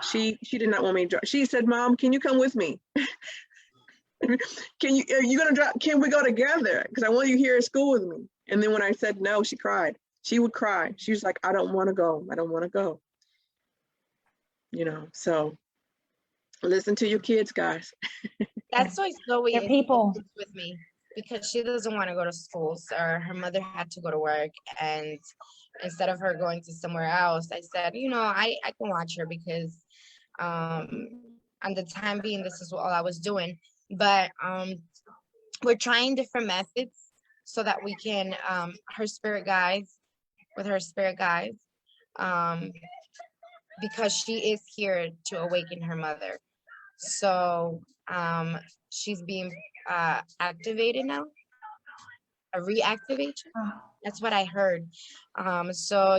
She did not want me to drive. She said, "Mom, can you come with me? Are you gonna drive? Can we go together? Because I want you here at school with me." And then when I said no, she cried. She would cry. She was like, "I don't want to go. I don't want to go." So listen to your kids, guys. That's why Zoe They're is people. with me, because she doesn't want to go to school. So her mother had to go to work, and instead of her going to somewhere else, I said, I can watch her, because on the time being, this is all I was doing. But we're trying different methods so that we can her spirit guides, because she is here to awaken her mother. So she's being activated now, a reactivation. That's what I heard. So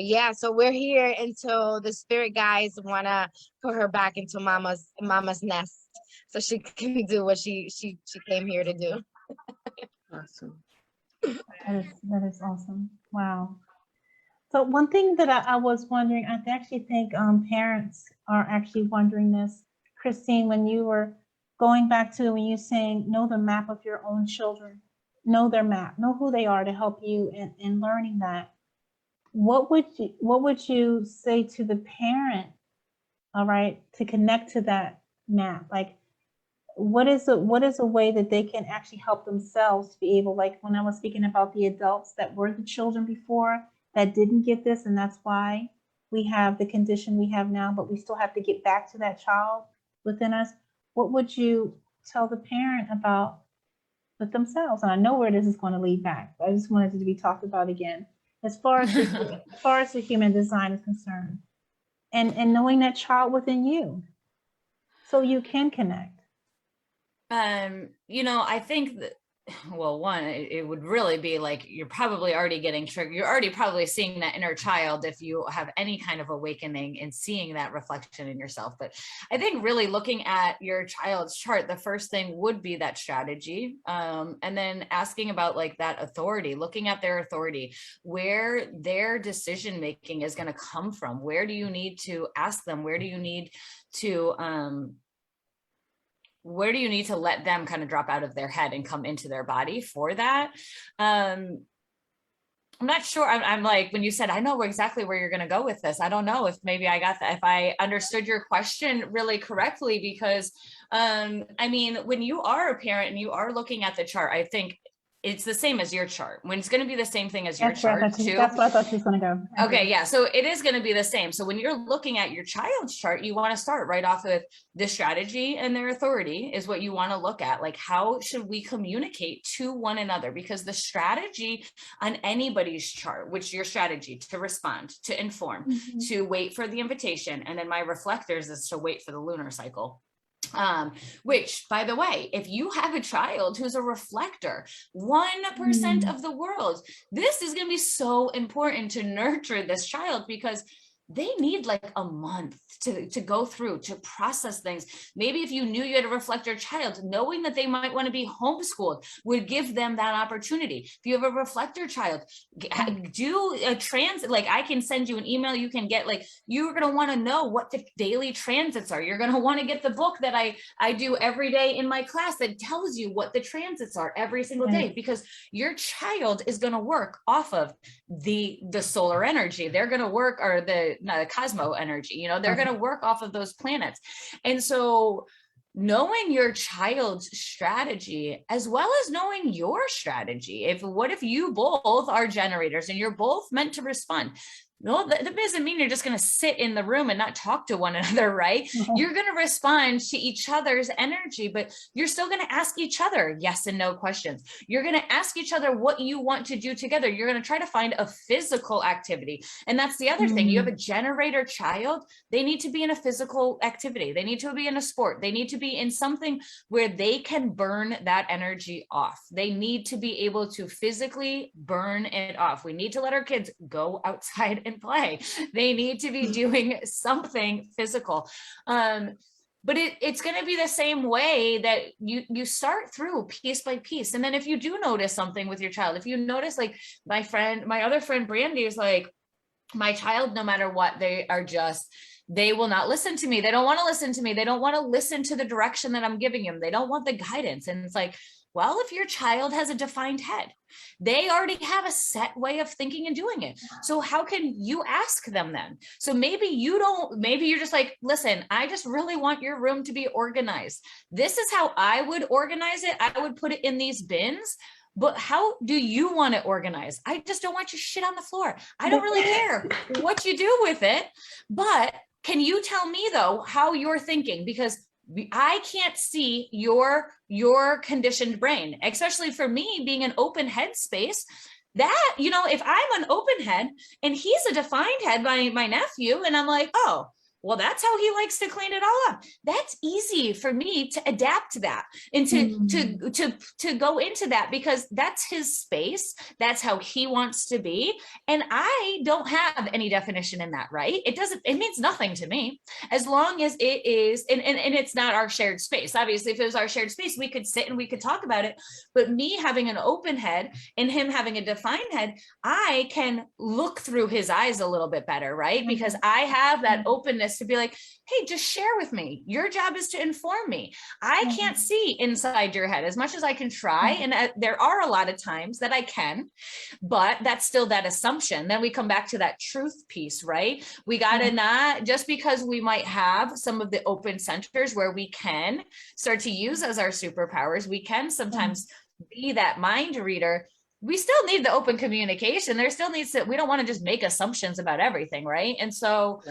we're here until the spirit guides want to put her back into mama's nest, so she can do what she came here to do. Awesome. That is awesome. Wow. So one thing that I was wondering, I actually think parents are actually wondering this. Christine, when you were going back to when you're saying, know the map of your own children, know their map, know who they are to help you in learning that. What would you say to the parent, all right, to connect to that map? Like, what is a way that they can actually help themselves to be able, like when I was speaking about the adults that were the children before that didn't get this, and that's why we have the condition we have now, but we still have to get back to that child within us. What would you tell the parent about with themselves? And I know where this is going to lead back, but I just wanted it to be talked about again. As far as the human design is concerned, and knowing that child within you, so you can connect. I think that, well, one, it would really be like, you're probably already getting triggered. You're already probably seeing that inner child if you have any kind of awakening and seeing that reflection in yourself. But I think really looking at your child's chart, the first thing would be that strategy. And then asking about like that authority, looking at their authority, where their decision making is going to come from. Where do you need to ask them? Where do you need to let them kind of drop out of their head and come into their body for that? I'm not sure. I'm like, when you said, I know exactly where you're going to go with this. I don't know if maybe I got that, if I understood your question really correctly, because when you are a parent and you are looking at the chart, I think it's the same as your chart. When it's going to be the same thing as your chart too. That's where I thought she was going to go. Okay, yeah. So it is going to be the same. So when you're looking at your child's chart, you want to start right off with the strategy and their authority is what you want to look at. Like, how should we communicate to one another? Because the strategy on anybody's chart, which your strategy to respond, to inform, to wait for the invitation, and then my reflectors is to wait for the lunar cycle. Which, by the way, if you have a child who's a reflector, 1% of the world, this is going to be so important to nurture this child, because they need like a month to go through, to process things. Maybe if you knew you had a reflector child, knowing that they might want to be homeschooled would give them that opportunity. If you have a reflector child, do a transit, like I can send you an email, you can get, like, you're going to want to know what the daily transits are. You're going to want to get the book that I do every day in my class that tells you what the transits are every single day, because your child is going to work off of the solar energy. They're going to work, or the cosmo energy, you know, they're going to work off of those planets. And so knowing your child's strategy as well as knowing your strategy. What if you both are generators and you're both meant to respond? No, that doesn't mean you're just going to sit in the room and not talk to one another, right? You're going to respond to each other's energy, but you're still going to ask each other yes and no questions. You're going to ask each other what you want to do together. You're going to try to find a physical activity. And that's the other thing. You have a generator child. They need to be in a physical activity. They need to be in a sport. They need to be in something where they can burn that energy off. They need to be able to physically burn it off. We need to let our kids go outside and play. They need to be doing something physical. But it's going to be the same way that you start through piece by piece. And then if you do notice something with your child, if you notice, like my other friend Brandy is like, my child, no matter what, they will not listen to me. They don't want to listen to me. They don't want to listen to the direction that I'm giving them. They don't want the guidance. And it's like, well, if your child has a defined head, they already have a set way of thinking and doing it. So how can you ask them then? So maybe you're just like, listen, I just really want your room to be organized. This is how I would organize it. I would put it in these bins. But how do you want it organized? I just don't want your shit on the floor. I don't really care what you do with it. But can you tell me though, how you're thinking? Because I can't see your conditioned brain, especially for me being an open head space. That, you know, if I'm an open head and he's a defined head by my nephew, and I'm like, oh, well, that's how he likes to clean it all up. That's easy for me to adapt to that and to go into that, because that's his space. That's how he wants to be. And I don't have any definition in that, right? It means nothing to me as long as it is, and it's not our shared space. Obviously, if it was our shared space, we could sit and we could talk about it. But me having an open head and him having a defined head, I can look through his eyes a little bit better, right? Because I have that openness to be like, hey, just share with me. Your job is to inform me. I can't see inside your head as much as I can try. And there are a lot of times that I can, but that's still that assumption. Then we come back to that truth piece, right? We got to not, just because we might have some of the open centers where we can start to use as our superpowers, we can sometimes be that mind reader. We still need the open communication. There still needs to, we don't want to just make assumptions about everything, right? And so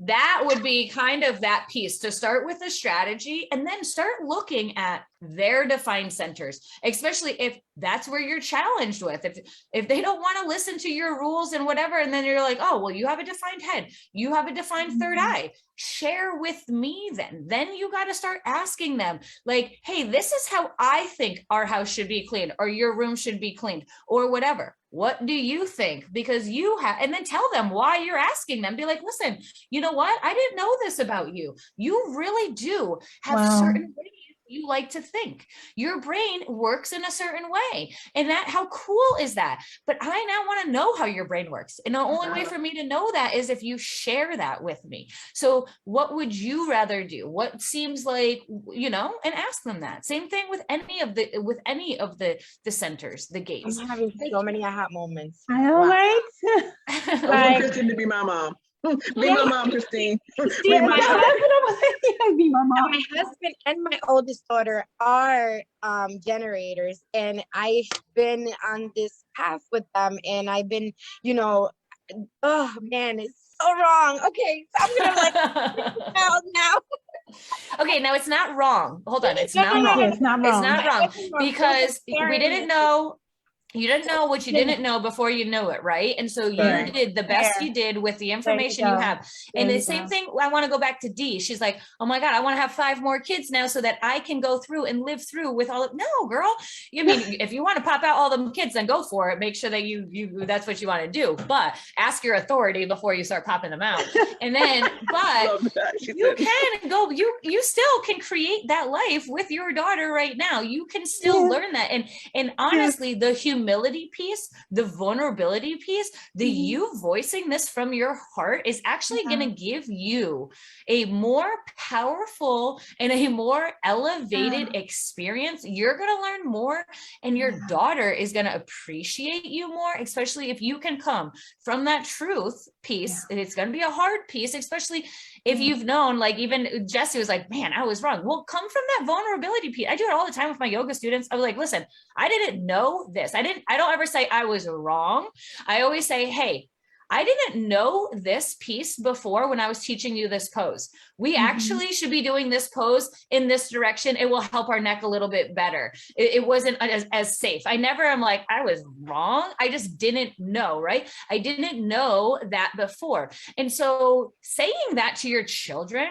that would be kind of that piece, to start with a strategy and then start looking at their defined centers, especially if that's where you're challenged with. If they don't want to listen to your rules and whatever, and then you're like, oh, well, you have a defined head, you have a defined third eye, share with me then you got to start asking them, like, hey, this is how I think our house should be cleaned, or your room should be cleaned, or whatever. What do you think? Because you have, and then tell them why you're asking them. Be like, listen, you know what? I didn't know this about you. You really do have certain ways you like to think. Your brain works in a certain way. And how cool is that? But I now want to know how your brain works. And the only way for me to know that is if you share that with me. So what would you rather do? What seems like, you know, and ask them that. Same thing with any of the centers, the gates. I'm having so many aha moments. I know, right? I want Christine to be my mom. Be my mom, Christine. Be my mom. Be my mom. My husband and my oldest daughter are generators, and I've been on this path with them, and I've been, you know, oh man, it's so wrong. Okay, so I'm gonna like now. Okay, now it's not wrong. Hold on, it's not wrong. It's not wrong. It's not wrong because we didn't know. You didn't know what you didn't know before you knew it, right? And so you Right. did the best you did with the information you go. have. There And the you same go. thing, I want to go back to Dee. She's like, oh my God, I want to have 5 more kids now so that I can go through and live through with all of, no, girl. You mean, if you want to pop out all the kids, then go for it. Make sure that you that's what you want to do. But ask your authority before you start popping them out. And then, but Love that. She you said. can go, you still can create that life with your daughter right now. You can still learn that. And honestly, the humility piece, the vulnerability piece, the you voicing this from your heart is actually going to give you a more powerful and a more elevated experience. You're going to learn more, and your daughter is going to appreciate you more, especially if you can come from that truth piece. It's going to be a hard piece, especially if you've known, like even Jesse was like, man, I was wrong. Well, come from that vulnerability piece. I do it all the time with my yoga students. I was like, listen, I didn't know this. I don't ever say I was wrong. I always say, hey, I didn't know this piece before when I was teaching you this pose. We actually should be doing this pose in this direction. It will help our neck a little bit better. It wasn't as safe. I never am like, I was wrong. I just didn't know, right? I didn't know that before. And so saying that to your children,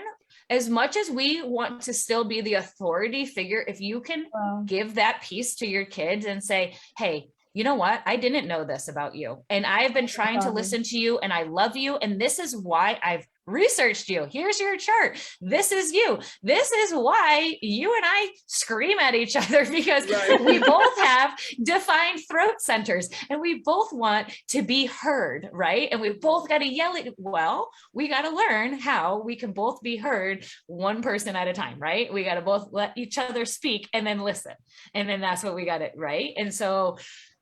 as much as we want to still be the authority figure, if you can give that piece to your kids and say, hey, you know what? I didn't know this about you. And I've been trying to listen to you, and I love you. And this is why I've researched you. Here's your chart. This is you. This is why you and I scream at each other, because we both have defined throat centers and we both want to be heard, right? And we both got to yell it. Well, we got to learn how we can both be heard one person at a time, right? We got to both let each other speak and then listen. And then that's what we got it, right? And so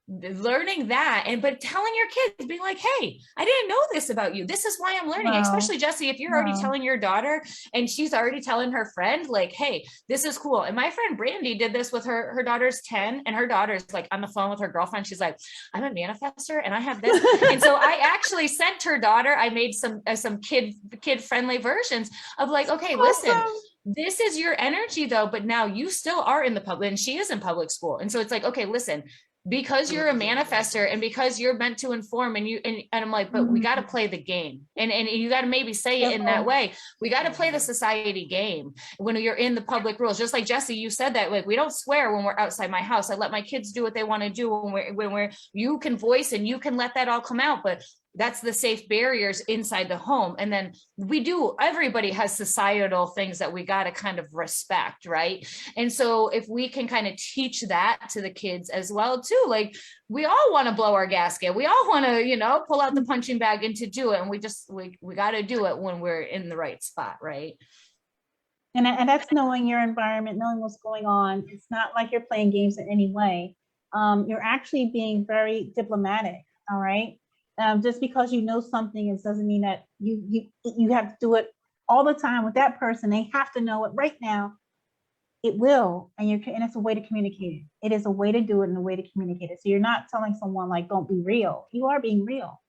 learning that, but telling your kids, being like, hey, I didn't know this about you. This is why I'm learning. Especially Jesse, if you're already telling your daughter and she's already telling her friend, like, hey, this is cool. And my friend Brandy did this with her daughter's 10, and her daughter's like on the phone with her girlfriend. She's like, I'm a manifestor and I have this. And so I actually sent her daughter, I made some kid friendly versions of like, okay, listen, this is your energy though, but now you still are in the public, and she is in public school. And so it's like, okay, listen, because you're a manifestor and because you're meant to inform, and I'm like, but we got to play the game, and you got to maybe say it in that way. We got to play the society game when you're in the public rules. Just like Jesse, you said that, like, we don't swear when we're outside my house. I let my kids do what they want to do when you can voice and you can let that all come out, but that's the safe barriers inside the home. And then everybody has societal things that we got to kind of respect, right? And so if we can kind of teach that to the kids as well too, like, we all want to blow our gasket. We all want to, pull out the punching bag and to do it. And we got to do it when we're in the right spot, right? And that's knowing your environment, knowing what's going on. It's not like you're playing games in any way. You're actually being very diplomatic, all right? Just because you know something, it doesn't mean that you have to do it all the time with that person. They have to know it right now. It will, and it's a way to communicate it. It is a way to do it and a way to communicate it. So you're not telling someone like, don't be real. You are being real,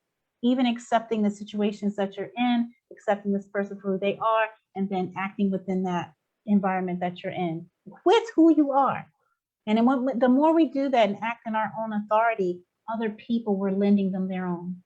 even accepting the situations that you're in, accepting this person for who they are, and then acting within that environment that you're in with who you are. And then the more we do that and act in our own authority, other people, we're lending them their own,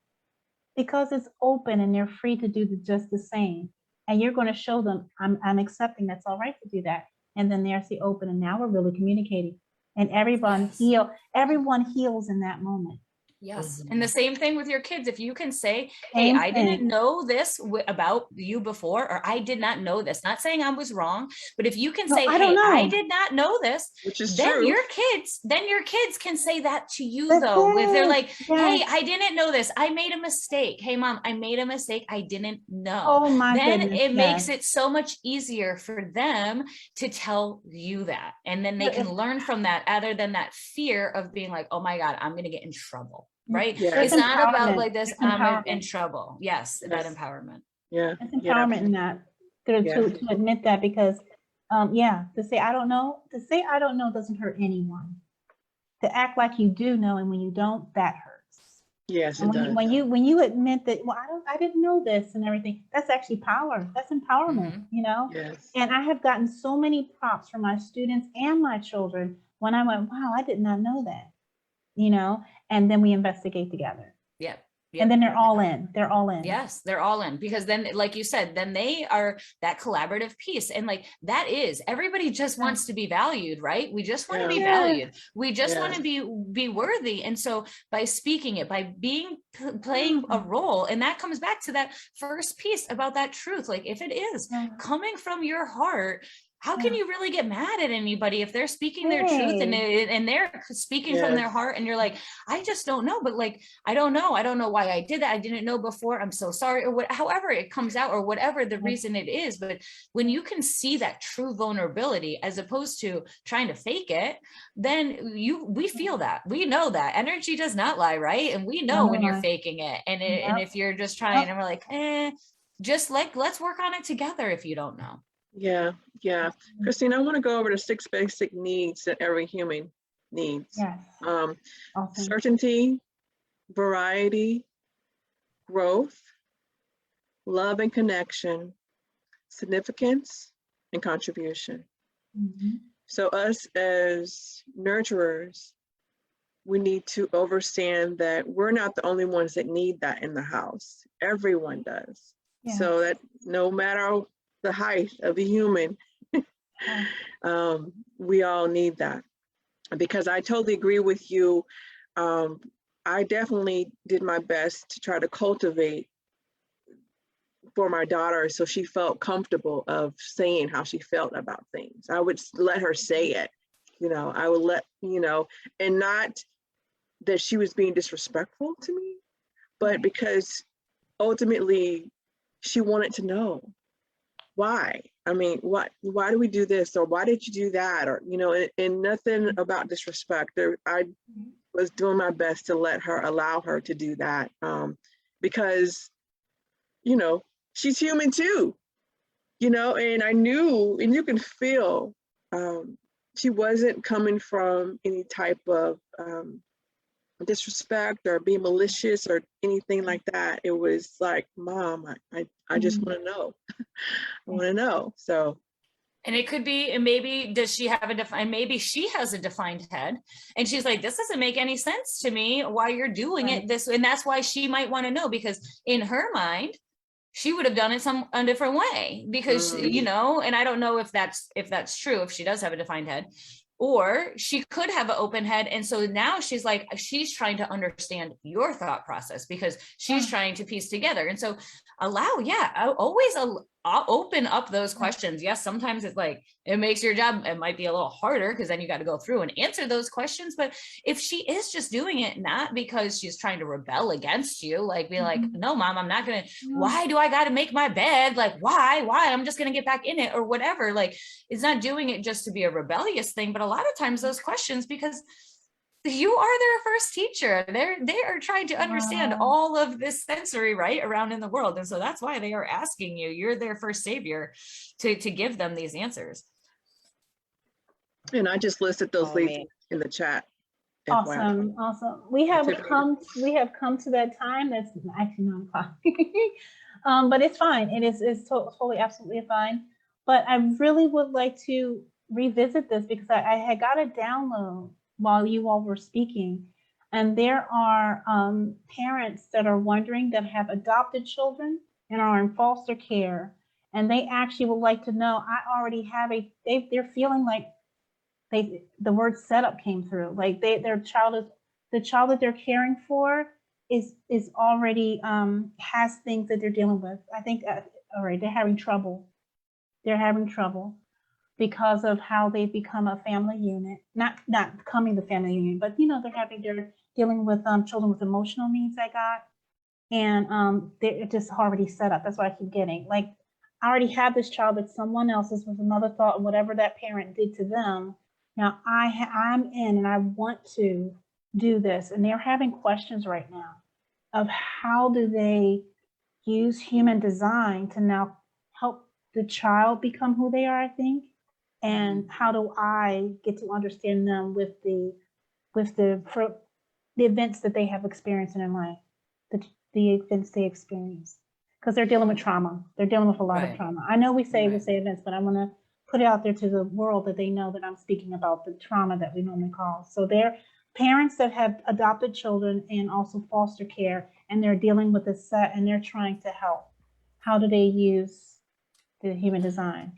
because it's open and they're free to do just the same. And you're going to show them, I'm accepting, that's all right to do that. And then there's the open, and now we're really communicating, and everyone heals in that moment. Yes. And the same thing with your kids. If you can say, hey, I didn't know this about you before, or I did not know this, not saying I was wrong, but if you can say, hey, I did not know this, which is then true. your kids can say that to you. That's though. If they're like, hey, I didn't know this. I made a mistake. Hey, mom, I made a mistake. I didn't know. Oh my goodness. Then it makes it so much easier for them to tell you that. And then they can learn from that, other than that fear of being like, oh my God, I'm going to get in trouble. Right? It's not about like this, I'm in trouble. Yes, that empowerment. Yeah. It's empowerment in that, to admit that, because to say I don't know doesn't hurt anyone. To act like you do know, and when you don't, that hurts. Yes, it does. When you admit that, well, I didn't know this and everything, that's actually power. That's empowerment, Yes. And I have gotten so many props from my students and my children when I went, wow, I did not know that. you know, and then we investigate together. Yep. And then they're all in. They're all in. Yes, they're all in, because then, like you said, then they are that collaborative piece. And like, that is, everybody just wants to be valued, right? We just want to be valued. We just want to be worthy. And so by speaking it, by being playing a role, and that comes back to that first piece about that truth. Like, if it is coming from your heart, how can you really get mad at anybody if they're speaking their truth and they're speaking from their heart, and you're like, I just don't know, but like, I don't know why I did that. I didn't know before. I'm so sorry, or however it comes out, or whatever the reason it is. But when you can see that true vulnerability as opposed to trying to fake it, then we feel that, we know that energy does not lie, right? And we know when you're faking it, and and if you're just trying, and we're like, just like, let's work on it together if you don't know. Yeah. Christine, I want to go over the 6 basic needs that every human needs. Yes. Awesome. Certainty, variety, growth, love and connection, significance, and contribution. So us as nurturers, we need to understand that we're not the only ones that need that in the house. Everyone does. So that no matter the height of the human, we all need that. Because I totally agree with you. I definitely did my best to try to cultivate for my daughter, so she felt comfortable of saying how she felt about things. I would let her say it, I would let, and not that she was being disrespectful to me, but because ultimately she wanted to know why. I mean, why do we do this, or why did you do that, or and nothing about disrespect. I was doing my best to allow her to do that, because she's human too, and I knew, and you can feel, she wasn't coming from any type of disrespect or being malicious or anything like that. It was like, Mom, I just want to know. I want to know. So, and it could be, and maybe she has a defined head, and she's like, this doesn't make any sense to me why you're doing it this, and that's why she might want to know, because in her mind she would have done it a different way, because and I don't know if that's true, if she does have a defined head, or she could have an open head. And so now she's trying to understand your thought process, because she's trying to piece together. And so always open up those questions. Yes, sometimes it's like, it makes your job, it might be a little harder, because then you got to go through and answer those questions. But if she is just doing it not because she's trying to rebel against you, like, be like, no, Mom, I'm not gonna, why do I got to make my bed? Like, why I'm just gonna get back in it, or whatever. Like, it's not doing it just to be a rebellious thing, but a lot of times those questions, because you are their first teacher. They are trying to understand all of this sensory around in the world. And so that's why they are asking you. You're their first savior to give them these answers. And I just listed those leads in the chat. Awesome. We have come to that time. That's actually 9 o'clock. But it's fine. It's totally, absolutely fine. But I really would like to revisit this, because I had got a download while you all were speaking, and there are parents that are wondering, that have adopted children and are in foster care, and they actually would like to know, I already have they're feeling like the word setup came through, like the child that they're caring for is already has things that they're dealing with. I think all right, they're having trouble because of how they've become a family unit, not becoming the family unit, but they're dealing with children with emotional needs, I got, and they're just already set up. That's what I keep getting. Like, I already have this child, but someone else's was another thought, whatever that parent did to them. Now I'm in, and I want to do this, and they're having questions right now of how do they use human design to now help the child become who they are, I think. And how do I get to understand them with the events that they have experienced in their life, the events they experience, because they're dealing with trauma. They're dealing with a lot of trauma. I know we say events, but I want to put it out there to the world that they know that I'm speaking about the trauma that we normally call. So they're parents that have adopted children and also foster care, and they're dealing with a set and they're trying to help, how do they use the human design?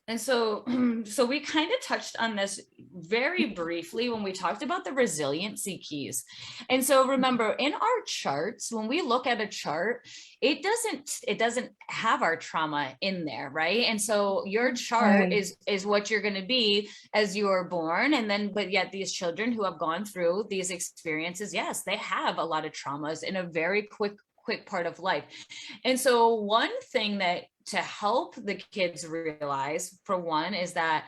And so, so we kind of touched on this very briefly when we talked about the resiliency keys. And so remember, in our charts, when we look at a chart, it doesn't have our trauma in there, right? And so your chart is what you're going to be as you are born. And then, but yet these children who have gone through these experiences, yes, they have a lot of traumas in a very quick part of life. And so one thing that to help the kids realize, for one, is that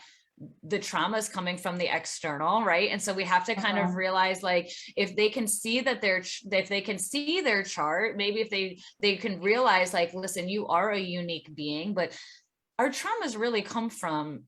the trauma is coming from the external, right? And so we have to kind of realize, like, if they can see that if they can see their chart, maybe if they can realize, like, listen, you are a unique being, but our traumas really come from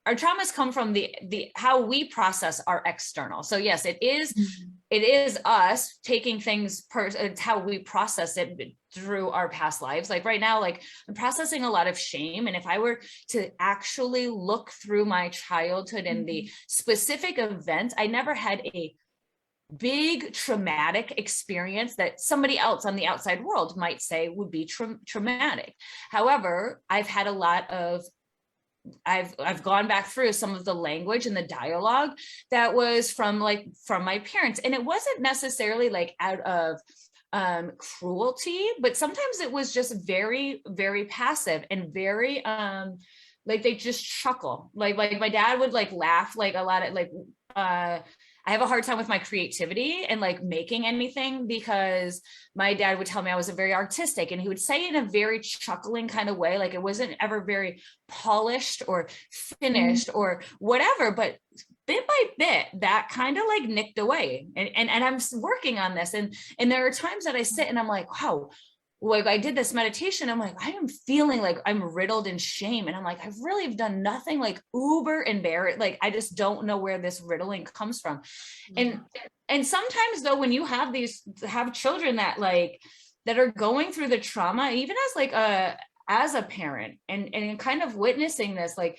the how we process our external. So yes, it is us taking things, it's how we process it through our past lives. Like right now, like I'm processing a lot of shame. And if I were to actually look through my childhood and the specific events, I never had a big traumatic experience that somebody else on the outside world might say would be traumatic. However, I've had a lot of I've gone back through some of the language and the dialogue that was from my parents, and it wasn't necessarily like out of cruelty, but sometimes it was just very, very passive and very like they just chuckle. Like my dad would like laugh like a lot of like I have a hard time with my creativity and like making anything, because my dad would tell me I was very artistic, and he would say it in a very chuckling kind of way. Like it wasn't ever very polished or finished or whatever, but bit by bit that kind of like nicked away. And I'm working on this. And there are times that I sit and I'm like, wow, like I did this meditation. I'm like, I am feeling like I'm riddled in shame. And I'm like, I've really done nothing like uber embarrassed. Like, I just don't know where this riddling comes from. And sometimes though, when you have children that are going through the trauma, even as a parent and kind of witnessing this, like,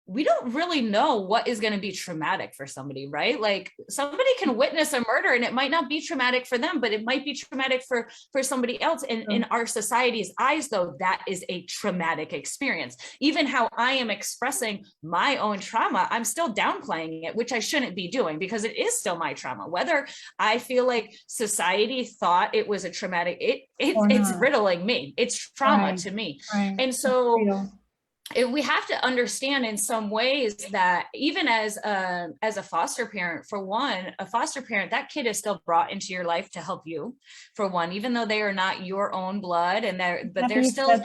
we don't really know what is going to be traumatic for somebody, right? Like somebody can witness a murder and it might not be traumatic for them, but it might be traumatic for somebody else. And in our society's eyes, though, that is a traumatic experience. Even how I am expressing my own trauma, I'm still downplaying it, which I shouldn't be doing, because it is still my trauma. Whether I feel like society thought it was a traumatic, it's riddling me. It's trauma to me. And so we have to understand in some ways that even as a foster parent, for one, a foster parent, that kid is still brought into your life to help you, for one, even though they are not your own blood, and they're still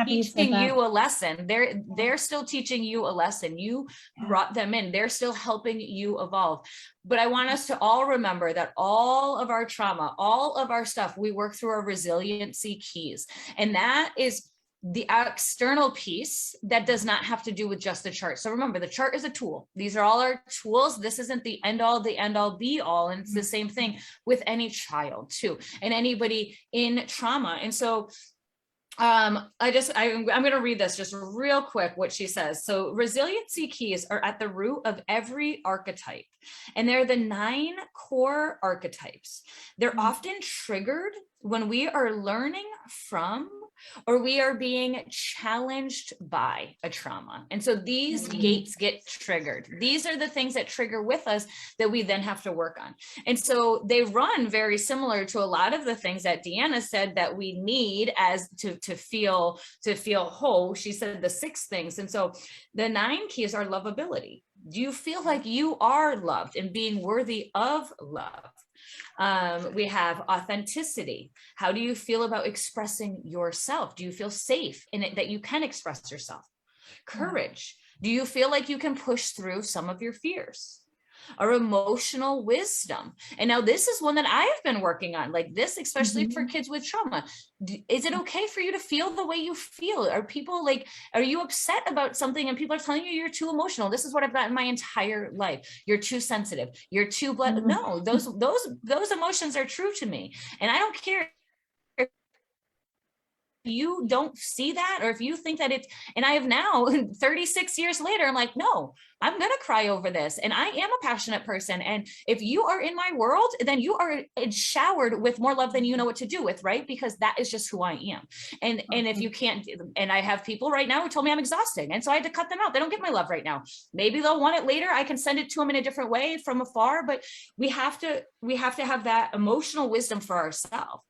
teaching you a lesson. They're still teaching you a lesson. You brought them in. They're still helping you evolve. But I want us to all remember that all of our trauma, all of our stuff, we work through our resiliency keys, and that is the external piece that does not have to do with just the chart. So remember, the chart is a tool. These are all our tools. This isn't the end all, be all. And it's the same thing with any child too, and anybody in trauma. And so I'm going to read this just real quick, what she says. So resiliency keys are at the root of every archetype, and they're the 9 core archetypes. They're often triggered when we are learning from or we are being challenged by a trauma. And so these gates get triggered. These are the things that trigger with us that we then have to work on. And so they run very similar to a lot of the things that Deanna said that we need as to feel whole. She said the 6 things. And so the 9 keys are lovability. Do you feel like you are loved and being worthy of love? We have authenticity. How do you feel about expressing yourself? Do you feel safe in it that you can express yourself? Courage. Do you feel like you can push through some of your fears? Or emotional wisdom. And now this is one that I have been working on, like this, especially for kids with trauma. Is it okay for you to feel the way you feel? Are you upset about something and people are telling you you're too emotional? This is what I've gotten my entire life. You're too sensitive. You're too blood. No, those emotions are true to me. And I don't care you don't see that, or if you think that it's, and I have now 36 years later, I'm like, no, I'm going to cry over this. And I am a passionate person. And if you are in my world, then you are showered with more love than you know what to do with, right? Because that is just who I am. And if you can't, and I have people right now who told me I'm exhausting. And so I had to cut them out. They don't get my love right now. Maybe they'll want it later. I can send it to them in a different way from afar, but we have to have that emotional wisdom for ourselves.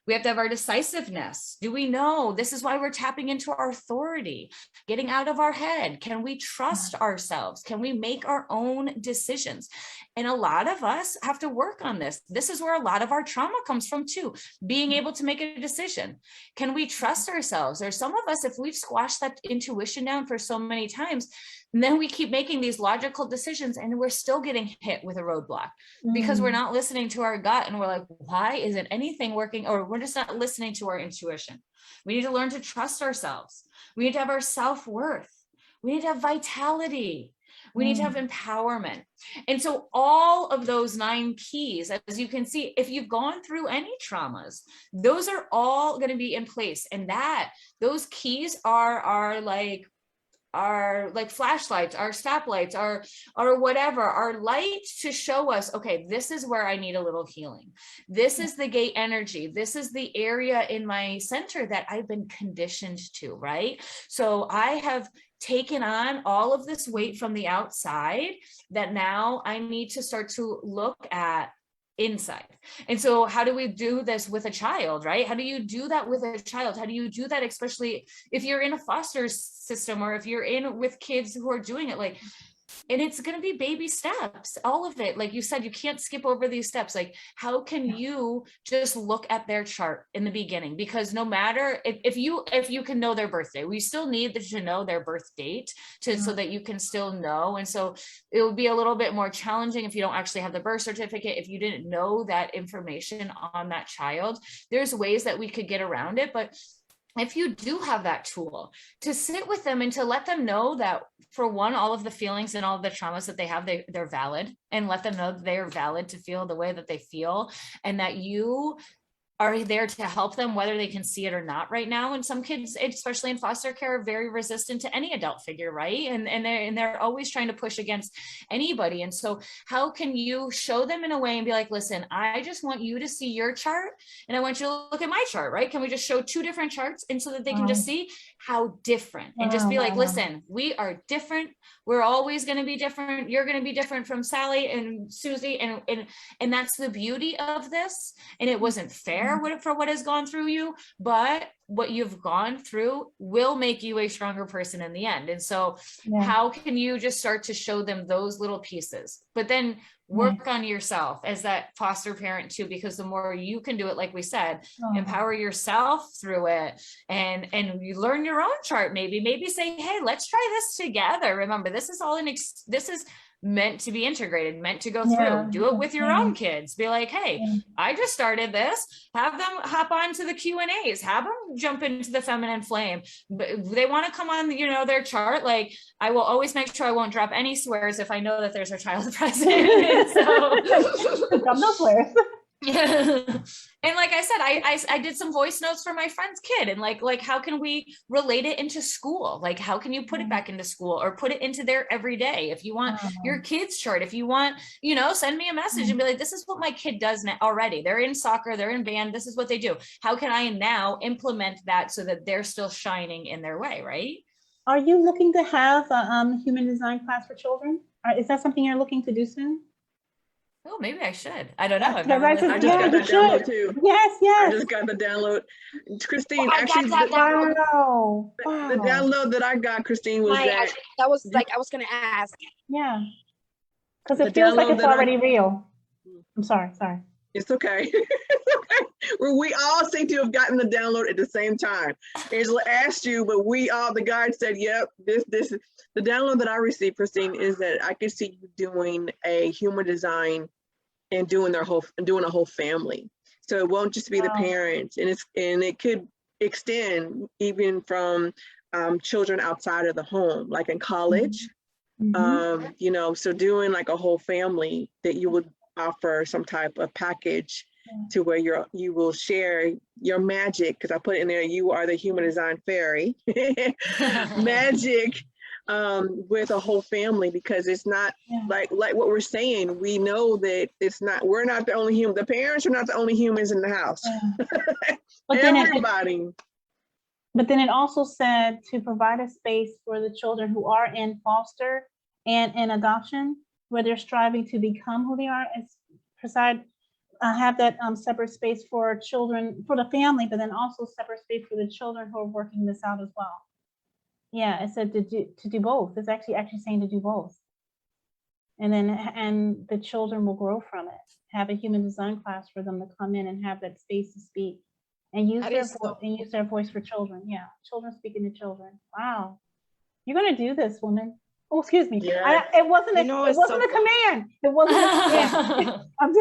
We have to have our decisiveness. Do we know? This is why we're tapping into our authority, getting out of our head. Can we trust ourselves? Can we make our own decisions? And a lot of us have to work on this. This is where a lot of our trauma comes from too, being able to make a decision. Can we trust ourselves? There's some of us, if we've squashed that intuition down for so many times, and then we keep making these logical decisions and we're still getting hit with a roadblock because we're not listening to our gut, and we're like, why isn't anything working? Or we're just not listening to our intuition. We need to learn to trust ourselves. We need to have our self-worth. We need to have vitality. We need to have empowerment. And so all of those 9 keys, as you can see, if you've gone through any traumas, those are all going to be in place. And those keys are like flashlights, our stoplights, our whatever, our lights to show us, okay, this is where I need a little healing. This is the gate energy. This is the area in my center that I've been conditioned to, right? So I have taken on all of this weight from the outside that now I need to start to look at inside. And so how do we do this with a child, right? How do you do that with a child? How do you do that, especially if you're in a foster system or if you're in with kids who are doing it, like, and it's going to be baby steps, all of it. Like you said, you can't skip over these steps. Like, how can you just look at their chart in the beginning? Because no matter if you can know their birthday, we still need to know their birth date so that you can still know. And so it will be a little bit more challenging if you don't actually have the birth certificate, if you didn't know that information on that child. There's ways that we could get around it, but if you do have that tool, to sit with them and to let them know that, for one, all of the feelings and all of the traumas that they have, they're valid, and let them know that they are valid to feel the way that they feel, and that you are there to help them, whether they can see it or not right now. And some kids, especially in foster care, are very resistant to any adult figure, right? And they're always trying to push against anybody. And so how can you show them in a way and be like, listen, I just want you to see your chart, and I want you to look at my chart, right? Can we just show 2 different charts, and so that they can just see how different, and just be like, listen, we are different. We're always going to be different. You're going to be different from Sally and Susie. And that's the beauty of this. And it wasn't fair for what has gone through you, but what you've gone through will make you a stronger person in the end. And so how can you just start to show them those little pieces, but then work on yourself as that foster parent too, because the more you can do it, like we said, empower yourself through it, and you learn your own chart, maybe say, hey, let's try this together. Remember, this is all this is meant to be integrated, meant to go through. Do it with your own kids. Be like, hey, I just started this. Have them hop on to the Q&As, have them jump into the feminine flame. But they want to come on, their chart. Like, I will always make sure I won't drop any swears if I know that there's a child present. So no swears. Yeah. And like I said, I did some voice notes for my friend's kid, and like how can we relate it into school? Like, how can you put it back into school, or put it into their everyday? If you want your kid's chart, if you want, send me a message and be like, this is what my kid does now already. They're in soccer, they're in band, this is what they do. How can I now implement that so that they're still shining in their way, right? Are you looking to have a human design class for children? Is that something you're looking to do soon? Oh, maybe I should. I don't know. I just got the download too. Yes. I just got the download. Christine, actually, wow. The download that I got, Christine, was that was like, I was going to ask. Yeah. Because it feels like it's already real. I'm sorry. It's okay. We all seem to have gotten the download at the same time. Angela asked you, but we all, the guide said, yep, this is the download that I received, Christine, is that I could see you doing a human design and doing a whole family. So it won't just be the parents, and it could extend even from children outside of the home, like in college. So doing like a whole family, that you would offer some type of package to where you will share your magic, because I put it in there, you are the human design fairy, magic with a whole family, because it's not like what we're saying. We know that we're not the only human. The parents are not the only humans in the house. But Everybody. But then it also said to provide a space for the children who are in foster and in adoption, where they're striving to become who they are, and have that separate space for children, for the family, but then also separate space for the children who are working this out as well. Yeah, it said to do both. It's actually saying to do both. And the children will grow from it. Have a human design class for them to come in and have that space to speak and use their voice for children. Yeah, children speaking to children. Wow, you're gonna do this, woman. Oh, excuse me. Yeah. It wasn't a command. It wasn't a command. I'm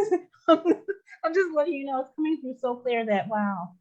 just letting you know it's coming through so clear that wow.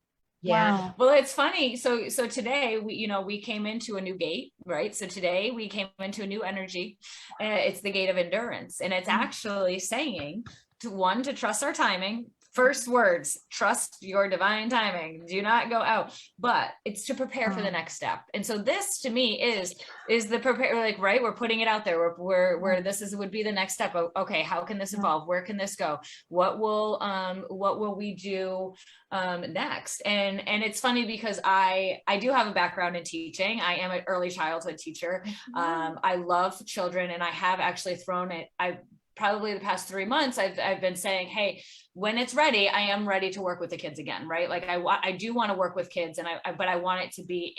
Yeah. Wow. Well, it's funny. So today we came into a new gate, right? So today we came into a new energy. It's the gate of endurance, and it's actually saying to trust our timing. First words, trust your divine timing. Do not go out, but it's to prepare for the next step. And so this to me is the prepare, like, right. We're putting it out there where this would be the next step. Okay. How can this evolve? Where can this go? What will we do next? And it's funny because I do have a background in teaching. I am an early childhood teacher. I love children, and I have actually thrown it. Probably the past 3 months, I've been saying, hey, when it's ready, I am ready to work with the kids again, right? Like I do want to work with kids, and but I want it to be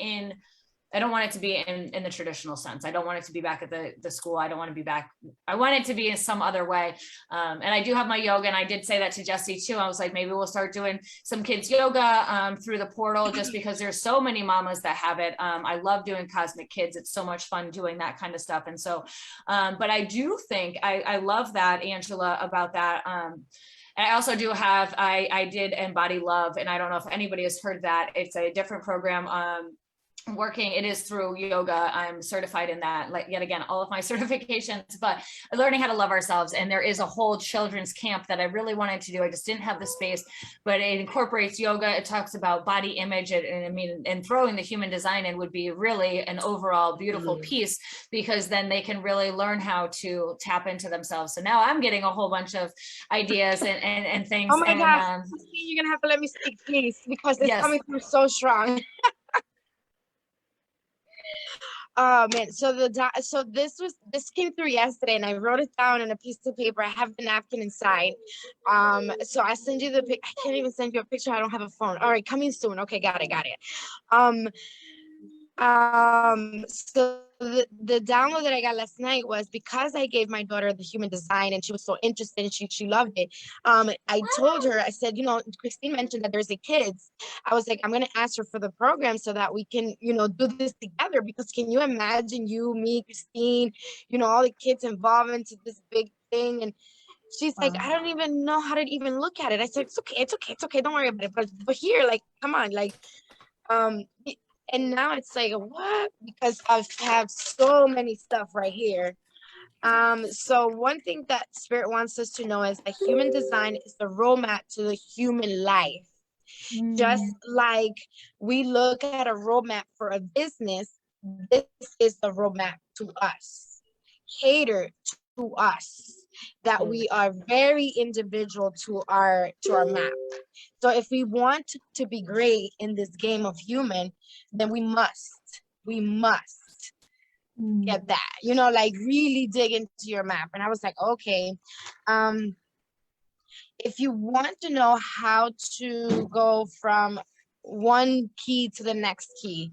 I don't want it to be in the traditional sense. I don't want it to be back at the school. I don't want to be back. I want it to be in some other way. And I do have my yoga, and I did say that to Jesse too. I was like, maybe we'll start doing some kids yoga through the portal, just because there's so many mamas that have it. I love doing Cosmic Kids. It's so much fun doing that kind of stuff. And so, but I do think I love that, Angela, about that. I also do have, I did Embody Love, and I don't know if anybody has heard that. It's a different program. It is through yoga. I'm certified in that, like, yet again, all of my certifications, but learning how to love ourselves. And there is a whole children's camp that I really wanted to do. I just didn't have the space, but it incorporates yoga. It talks about body image, and throwing the human design in would be really an overall beautiful piece, because then they can really learn how to tap into themselves. So now I'm getting a whole bunch of ideas and things. Oh my gosh, you're gonna have to let me speak, please, because it's coming through so strong. Oh man, so this came through yesterday, and I wrote it down on a piece of paper. I have the napkin inside. So I send you I can't even send you a picture. I don't have a phone. All right, coming soon. Okay, got it. So the download that I got last night was, because I gave my daughter the human design and she was so interested and she loved it. I told her, I said, Christine mentioned that there's a kids. I was like, I'm going to ask her for the program so that we can, do this together, because can you imagine you, me, Christine, all the kids involved into this big thing? And she's like, I don't even know how to even look at it. I said, it's okay. Don't worry about it. But here, like, come on, like, and now it's like, what? Because I have so many stuff right here. So one thing that Spirit wants us to know is that human design is the roadmap to the human life. Just like we look at a roadmap for a business, this is the roadmap to us, catered to us, that we are very individual to our map. So if we want to be great in this game of human, then we must get that, like really dig into your map. And I was like, okay, if you want to know how to go from one key to the next key,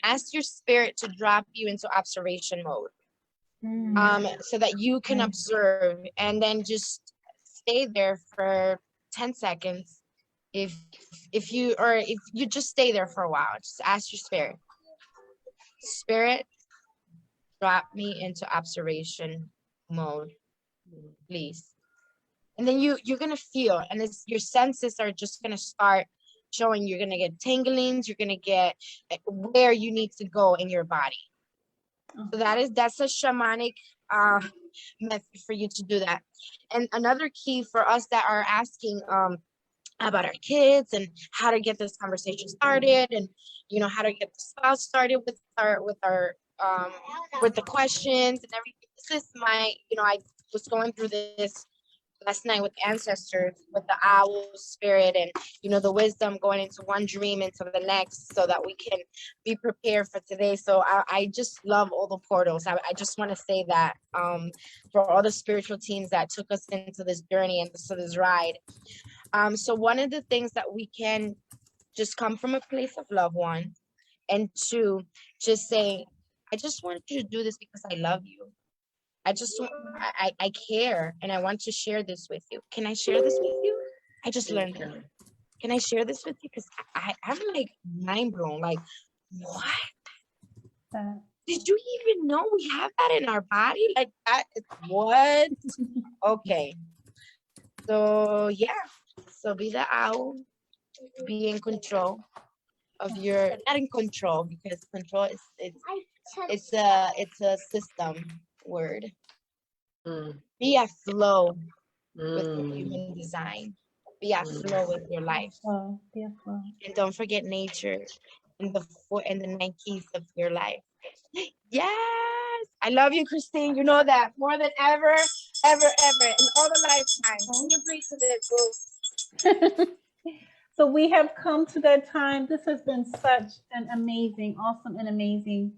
ask your spirit to drop you into observation mode. So that you can observe, and then just stay there for 10 seconds. If you just stay there for a while, just ask your spirit, drop me into observation mode, please. And then you're gonna feel, and your senses are just gonna start showing. You're gonna get tinglings. You're gonna get where you need to go in your body. So that's a shamanic method for you to do that. And another key for us that are asking about our kids and how to get this conversation started, and you know, how to get the spouse started with the questions and everything. This is my, you know, I was going through this last night with ancestors, with the owl spirit, and you know, the wisdom going into one dream into the next, so that we can be prepared for today. So I just love all the portals. I just want to say that for all the spiritual teams that took us into this journey and to this ride. So one of the things that we can just come from a place of love, one, and two, just say, I just want you to do this because I love you. I care, and I want to share this with you. Can I share this with you? I just learned that. Can I share this with you? Because I'm like mind blown. Like, what? Did you even know we have that in our body? Like that? What? Okay. So yeah. So be the owl. Be in control of your, not in control, because control is it's a system word. Be at flow with the human design. Be at flow with your life. Be at flow. And don't forget nature and the 9 keys of your life. Yes, I love you, Christine. You know that more than ever, ever, ever, in all the lifetimes. Can you agree to this, boo? So we have come to that time. This has been such an amazing, awesome, and amazing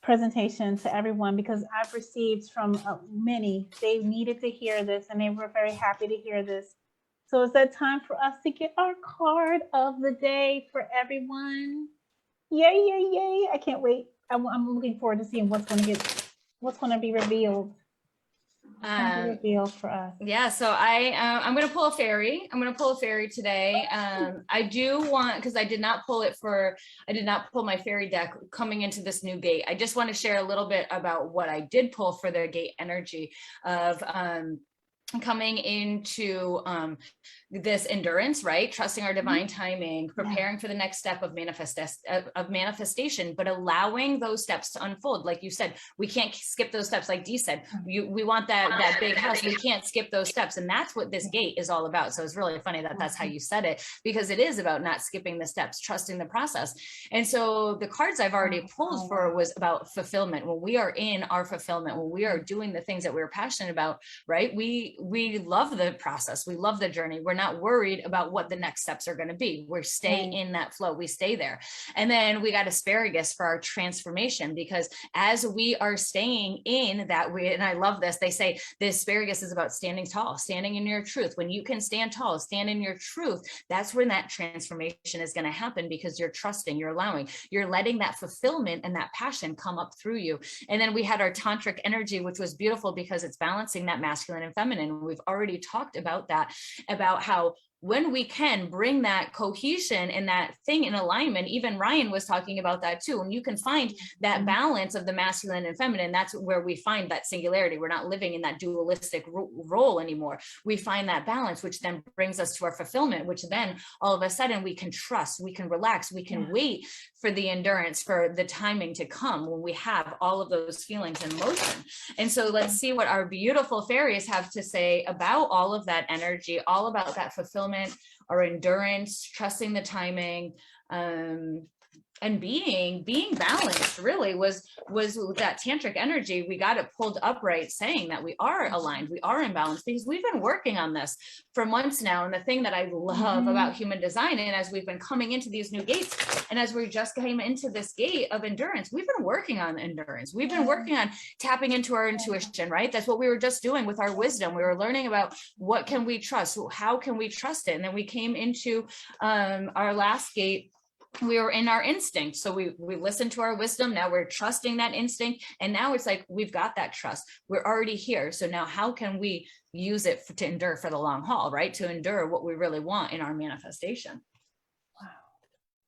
presentation to everyone, because I've received from many, they needed to hear this and they were very happy to hear this. So it's that time for us to get our card of the day for everyone. Yay, yay, yay. I can't wait. I'm looking forward to seeing what's going to be revealed. Revealed for us. Yeah, so I'm gonna pull a fairy. I'm gonna pull a fairy today. I do want, because I did not pull my fairy deck coming into this new gate. I just want to share a little bit about what I did pull for the gate energy of coming into this endurance, right? Trusting our divine timing, preparing for the next step of manifestation, but allowing those steps to unfold. Like you said, we can't skip those steps. Like Dee said, we want that big house. We can't skip those steps. And that's what this gate is all about. So it's really funny that that's how you said it, because it is about not skipping the steps, trusting the process. And so the cards I've already pulled for was about fulfillment. When we are in our fulfillment, when we are doing the things that we're passionate about, right? We love the process. We love the journey. We're not worried about what the next steps are going to be. We stay in that flow. We stay there. And then we got asparagus for our transformation, because as we are staying in that way, and I love this, they say the asparagus is about standing tall, standing in your truth. When you can stand tall, stand in your truth, that's when that transformation is going to happen, because you're trusting, you're allowing, you're letting that fulfillment and that passion come up through you. And then we had our tantric energy, which was beautiful because it's balancing that masculine and feminine. We've already talked about that, about how when we can bring that cohesion and that thing in alignment, even Ryan was talking about that too. When you can find that balance of the masculine and feminine, that's where we find that singularity. We're not living in that dualistic role anymore. We find that balance, which then brings us to our fulfillment, which then all of a sudden we can trust, we can relax, we can wait for the endurance, for the timing to come when we have all of those feelings in motion. And so let's see what our beautiful fairies have to say about all of that energy, all about that fulfillment, our endurance, trusting the timing, and being balanced. Really was that tantric energy. We got it pulled upright, saying that we are aligned, we are in balance, because we've been working on this for months now. And the thing that I love about human design, and as we've been coming into these new gates, and as we just came into this gate of endurance, we've been working on endurance. We've been working on tapping into our intuition, right? That's what we were just doing with our wisdom. We were learning about what can we trust, how can we trust it. And then we came into our last gate, we were in our instinct. So we listened to our wisdom. Now we're trusting that instinct. And now it's like, we've got that trust. We're already here. So now how can we use it to endure for the long haul, right? To endure what we really want in our manifestation.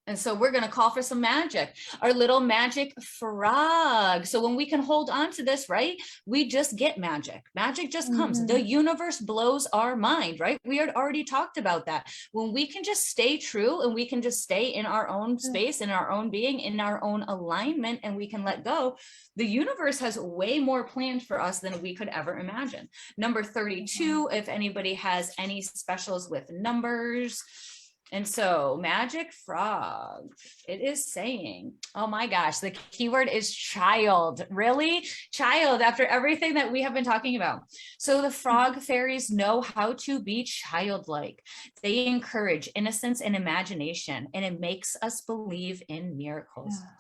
And so we're going to call for some magic, our little magic frog. So when we can hold on to this, right, we just get magic. Magic just comes. The universe blows our mind, right? We had already talked about that. When we can just stay true and we can just stay in our own space, in our own being, in our own alignment, and we can let go, the universe has way more planned for us than we could ever imagine. Number 32, if anybody has any specials with numbers. And so magic frog, it is saying, oh my gosh, the keyword is child. Really? Child, after everything that we have been talking about. So the frog fairies know how to be childlike. They encourage innocence and imagination, and it makes us believe in miracles. Yeah.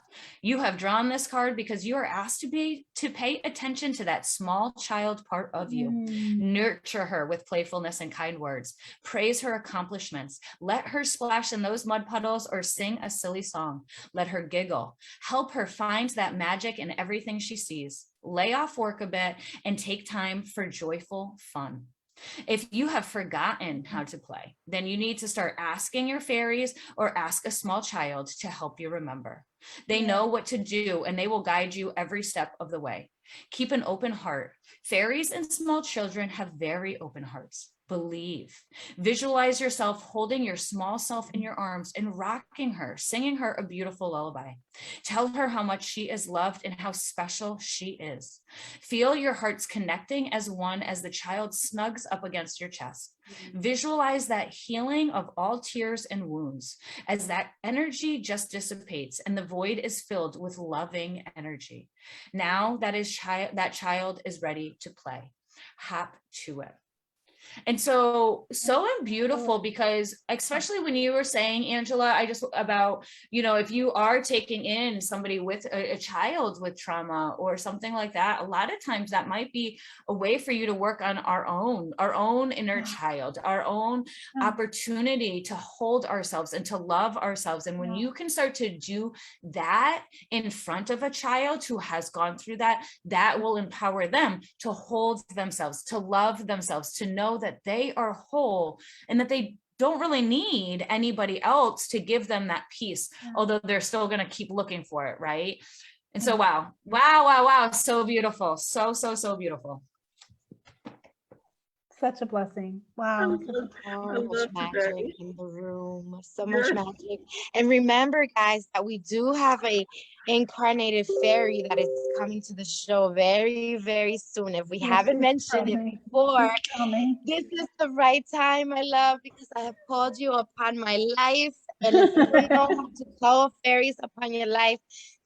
You have drawn this card because you are asked to pay attention to that small child part of you. Nurture her with playfulness and kind words. Praise her accomplishments. Let her splash in those mud puddles or sing a silly song. Let her giggle. Help her find that magic in everything she sees. Lay off work a bit and take time for joyful fun. If you have forgotten how to play, then you need to start asking your fairies or ask a small child to help you remember. They know what to do and they will guide you every step of the way. Keep an open heart. Fairies and small children have very open hearts. Believe. Visualize yourself holding your small self in your arms and rocking her, singing her a beautiful lullaby. Tell her how much she is loved and how special she is. Feel your hearts connecting as one as the child snugs up against your chest. Visualize that healing of all tears and wounds as that energy just dissipates and the void is filled with loving energy. Now that child is ready to play. Hop to it. And so beautiful, because especially when you were saying, Angela, about, if you are taking in somebody with a child with trauma or something like that, a lot of times that might be a way for you to work on our own inner child, our own opportunity to hold ourselves and to love ourselves. And when you can start to do that in front of a child who has gone through that, that will empower them to hold themselves, to love themselves, to know that they are whole and that they don't really need anybody else to give them that peace, although they're still going to keep looking for it, right? And so wow, so beautiful, so beautiful. Such a blessing. Wow. So much magic in the room. So much magic. And remember, guys, that we do have a incarnated fairy that is coming to the show very, very soon. If we haven't mentioned it before, this is the right time, my love, because I have called you upon my life. And if you don't know how to call fairies upon your life,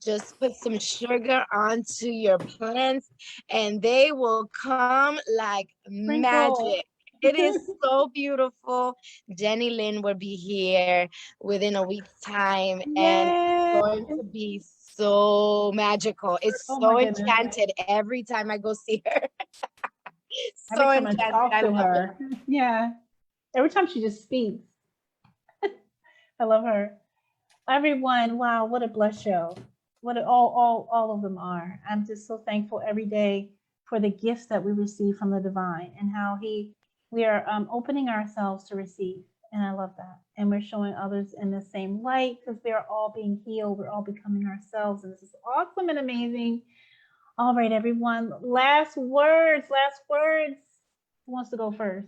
just put some sugar onto your plants and they will come like magic. It is so beautiful. Jenny Lynn will be here within a week's time and it's going to be so magical. It's so enchanted every time I go see her. So enchanted. I love her. Yeah. Every time she just speaks. I love her. Everyone, wow, what a blessed show. What all of them are. I'm just so thankful every day for the gifts that we receive from the divine and how we are opening ourselves to receive. And I love that. And we're showing others in the same light because we are all being healed. We're all becoming ourselves. And this is awesome and amazing. All right, everyone. Last words. Who wants to go first?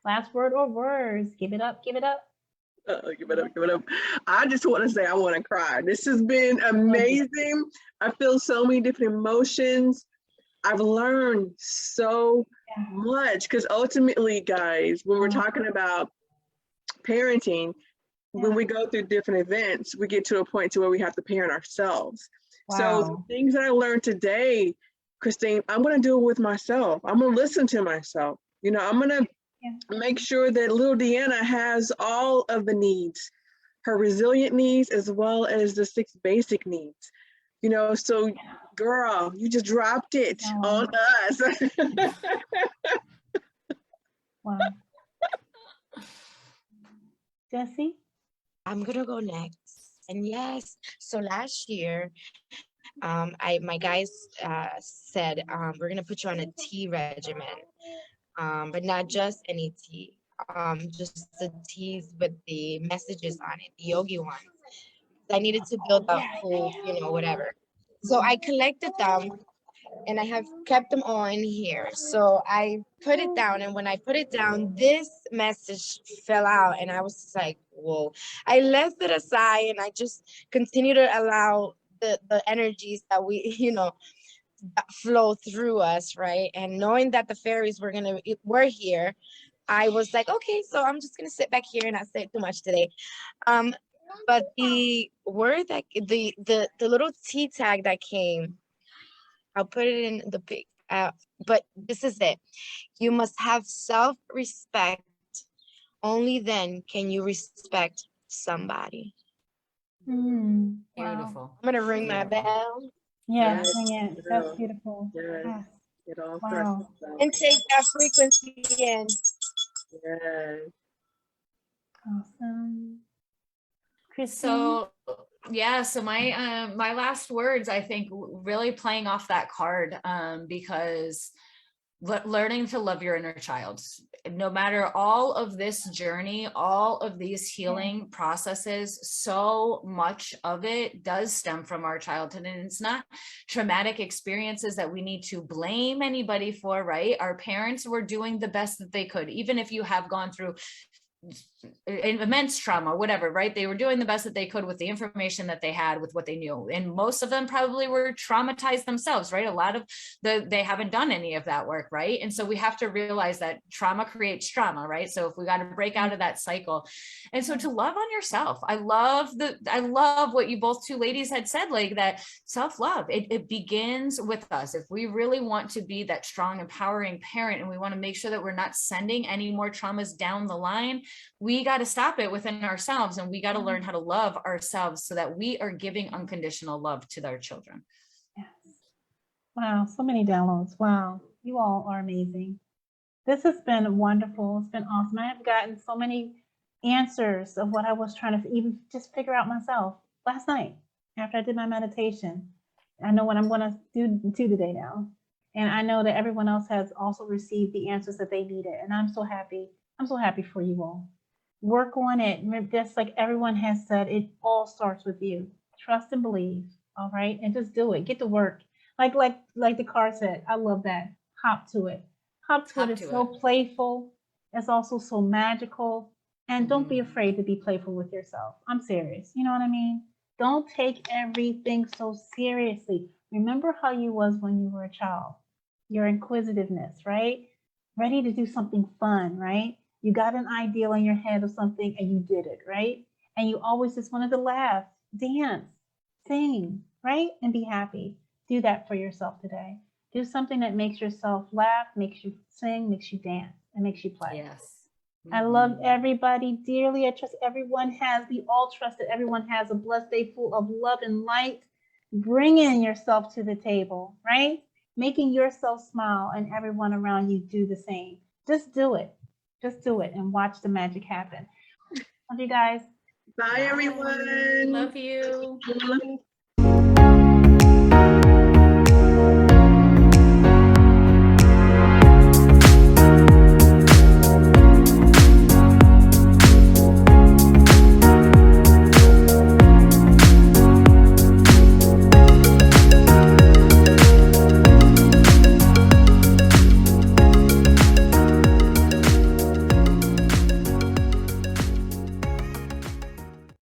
Last word or words? Give it up. Give it up. I just want to say I want to cry. This has been amazing. I feel so many different emotions. I've learned so much because ultimately, guys, when we're talking about parenting, when we go through different events, we get to a point to where we have to parent ourselves. So the things that I learned today, Christine, I'm going to do it with myself. I'm going to listen to myself. I'm going to make sure that little Deanna has all of the needs, her resilient needs, as well as the 6 basic needs. So girl, you just dropped it on us. Wow. Jessie? I'm going to go next. And yes, so last year, my guys said, we're going to put you on a tea regimen. But not just any tea. just the teas with the messages on it, the yogi ones. I needed to build a whole, whatever. So I collected them and I have kept them all in here. So I put it down, and when I put it down, this message fell out, and I was just like, whoa. I left it aside, and I just continue to allow the energies that we, that flow through us, right? And knowing that the fairies were here, I was like, okay, so I'm just gonna sit back here and not say too much today. But the word that the little tea tag that came, I'll put it in the big, but this is it. You must have self-respect. Only then can you respect somebody. Wow. Beautiful. I'm gonna ring my Beautiful. bell Yeah, Yes, bring it. That's beautiful. yes. Yes. It all Wow. starts with that. and take that frequency in. Yes. Awesome. Christine? So yeah, so my last words, I think, really playing off that card, because learning to love your inner child, no matter all of this journey, all of these healing processes, so much of it does stem from our childhood, and it's not traumatic experiences that we need to blame anybody for, right? Our parents were doing the best that they could, even if you have gone through immense trauma, whatever, right? They were doing the best that they could with the information that they had, with what they knew. And most of them probably were traumatized themselves, right? A lot of they haven't done any of that work, right? And so we have to realize that trauma creates trauma, right? So if we got to break out of that cycle, and so to love on yourself. I love what you both two ladies had said, like that self-love, it begins with us. If we really want to be that strong, empowering parent, and we want to make sure that we're not sending any more traumas down the line, we got to stop it within ourselves, and we got to learn how to love ourselves so that we are giving unconditional love to our children. Yes. Wow, so many downloads. Wow, you all are amazing. This has been wonderful. It's been awesome. I have gotten so many answers of what I was trying to even just figure out myself last night after I did my meditation. I know what I'm going to do today now. And I know that everyone else has also received the answers that they needed. And I'm so happy. I'm so happy for you all. Work on it. Just like everyone has said, it all starts with you. Trust and believe. All right. And just do it. Get to work. Like the card said, I love that. Hop to it. Hop to it. It's so playful. It's also so magical. And don't be afraid to be playful with yourself. I'm serious. You know what I mean? Don't take everything so seriously. Remember how you was when you were a child. Your inquisitiveness, right? Ready to do something fun, right? You got an ideal in your head of something and you did it, right? And you always just wanted to laugh, dance, sing, right? And be happy. Do that for yourself today. Do something that makes yourself laugh, makes you sing, makes you dance, and makes you play. Yes. I love everybody dearly. I trust we all trust that everyone has a blessed day full of love and light. Bringing yourself to the table, right? Making yourself smile and everyone around you do the same. Just do it. Just do it and watch the magic happen. Love you guys. Bye, everyone. Love you.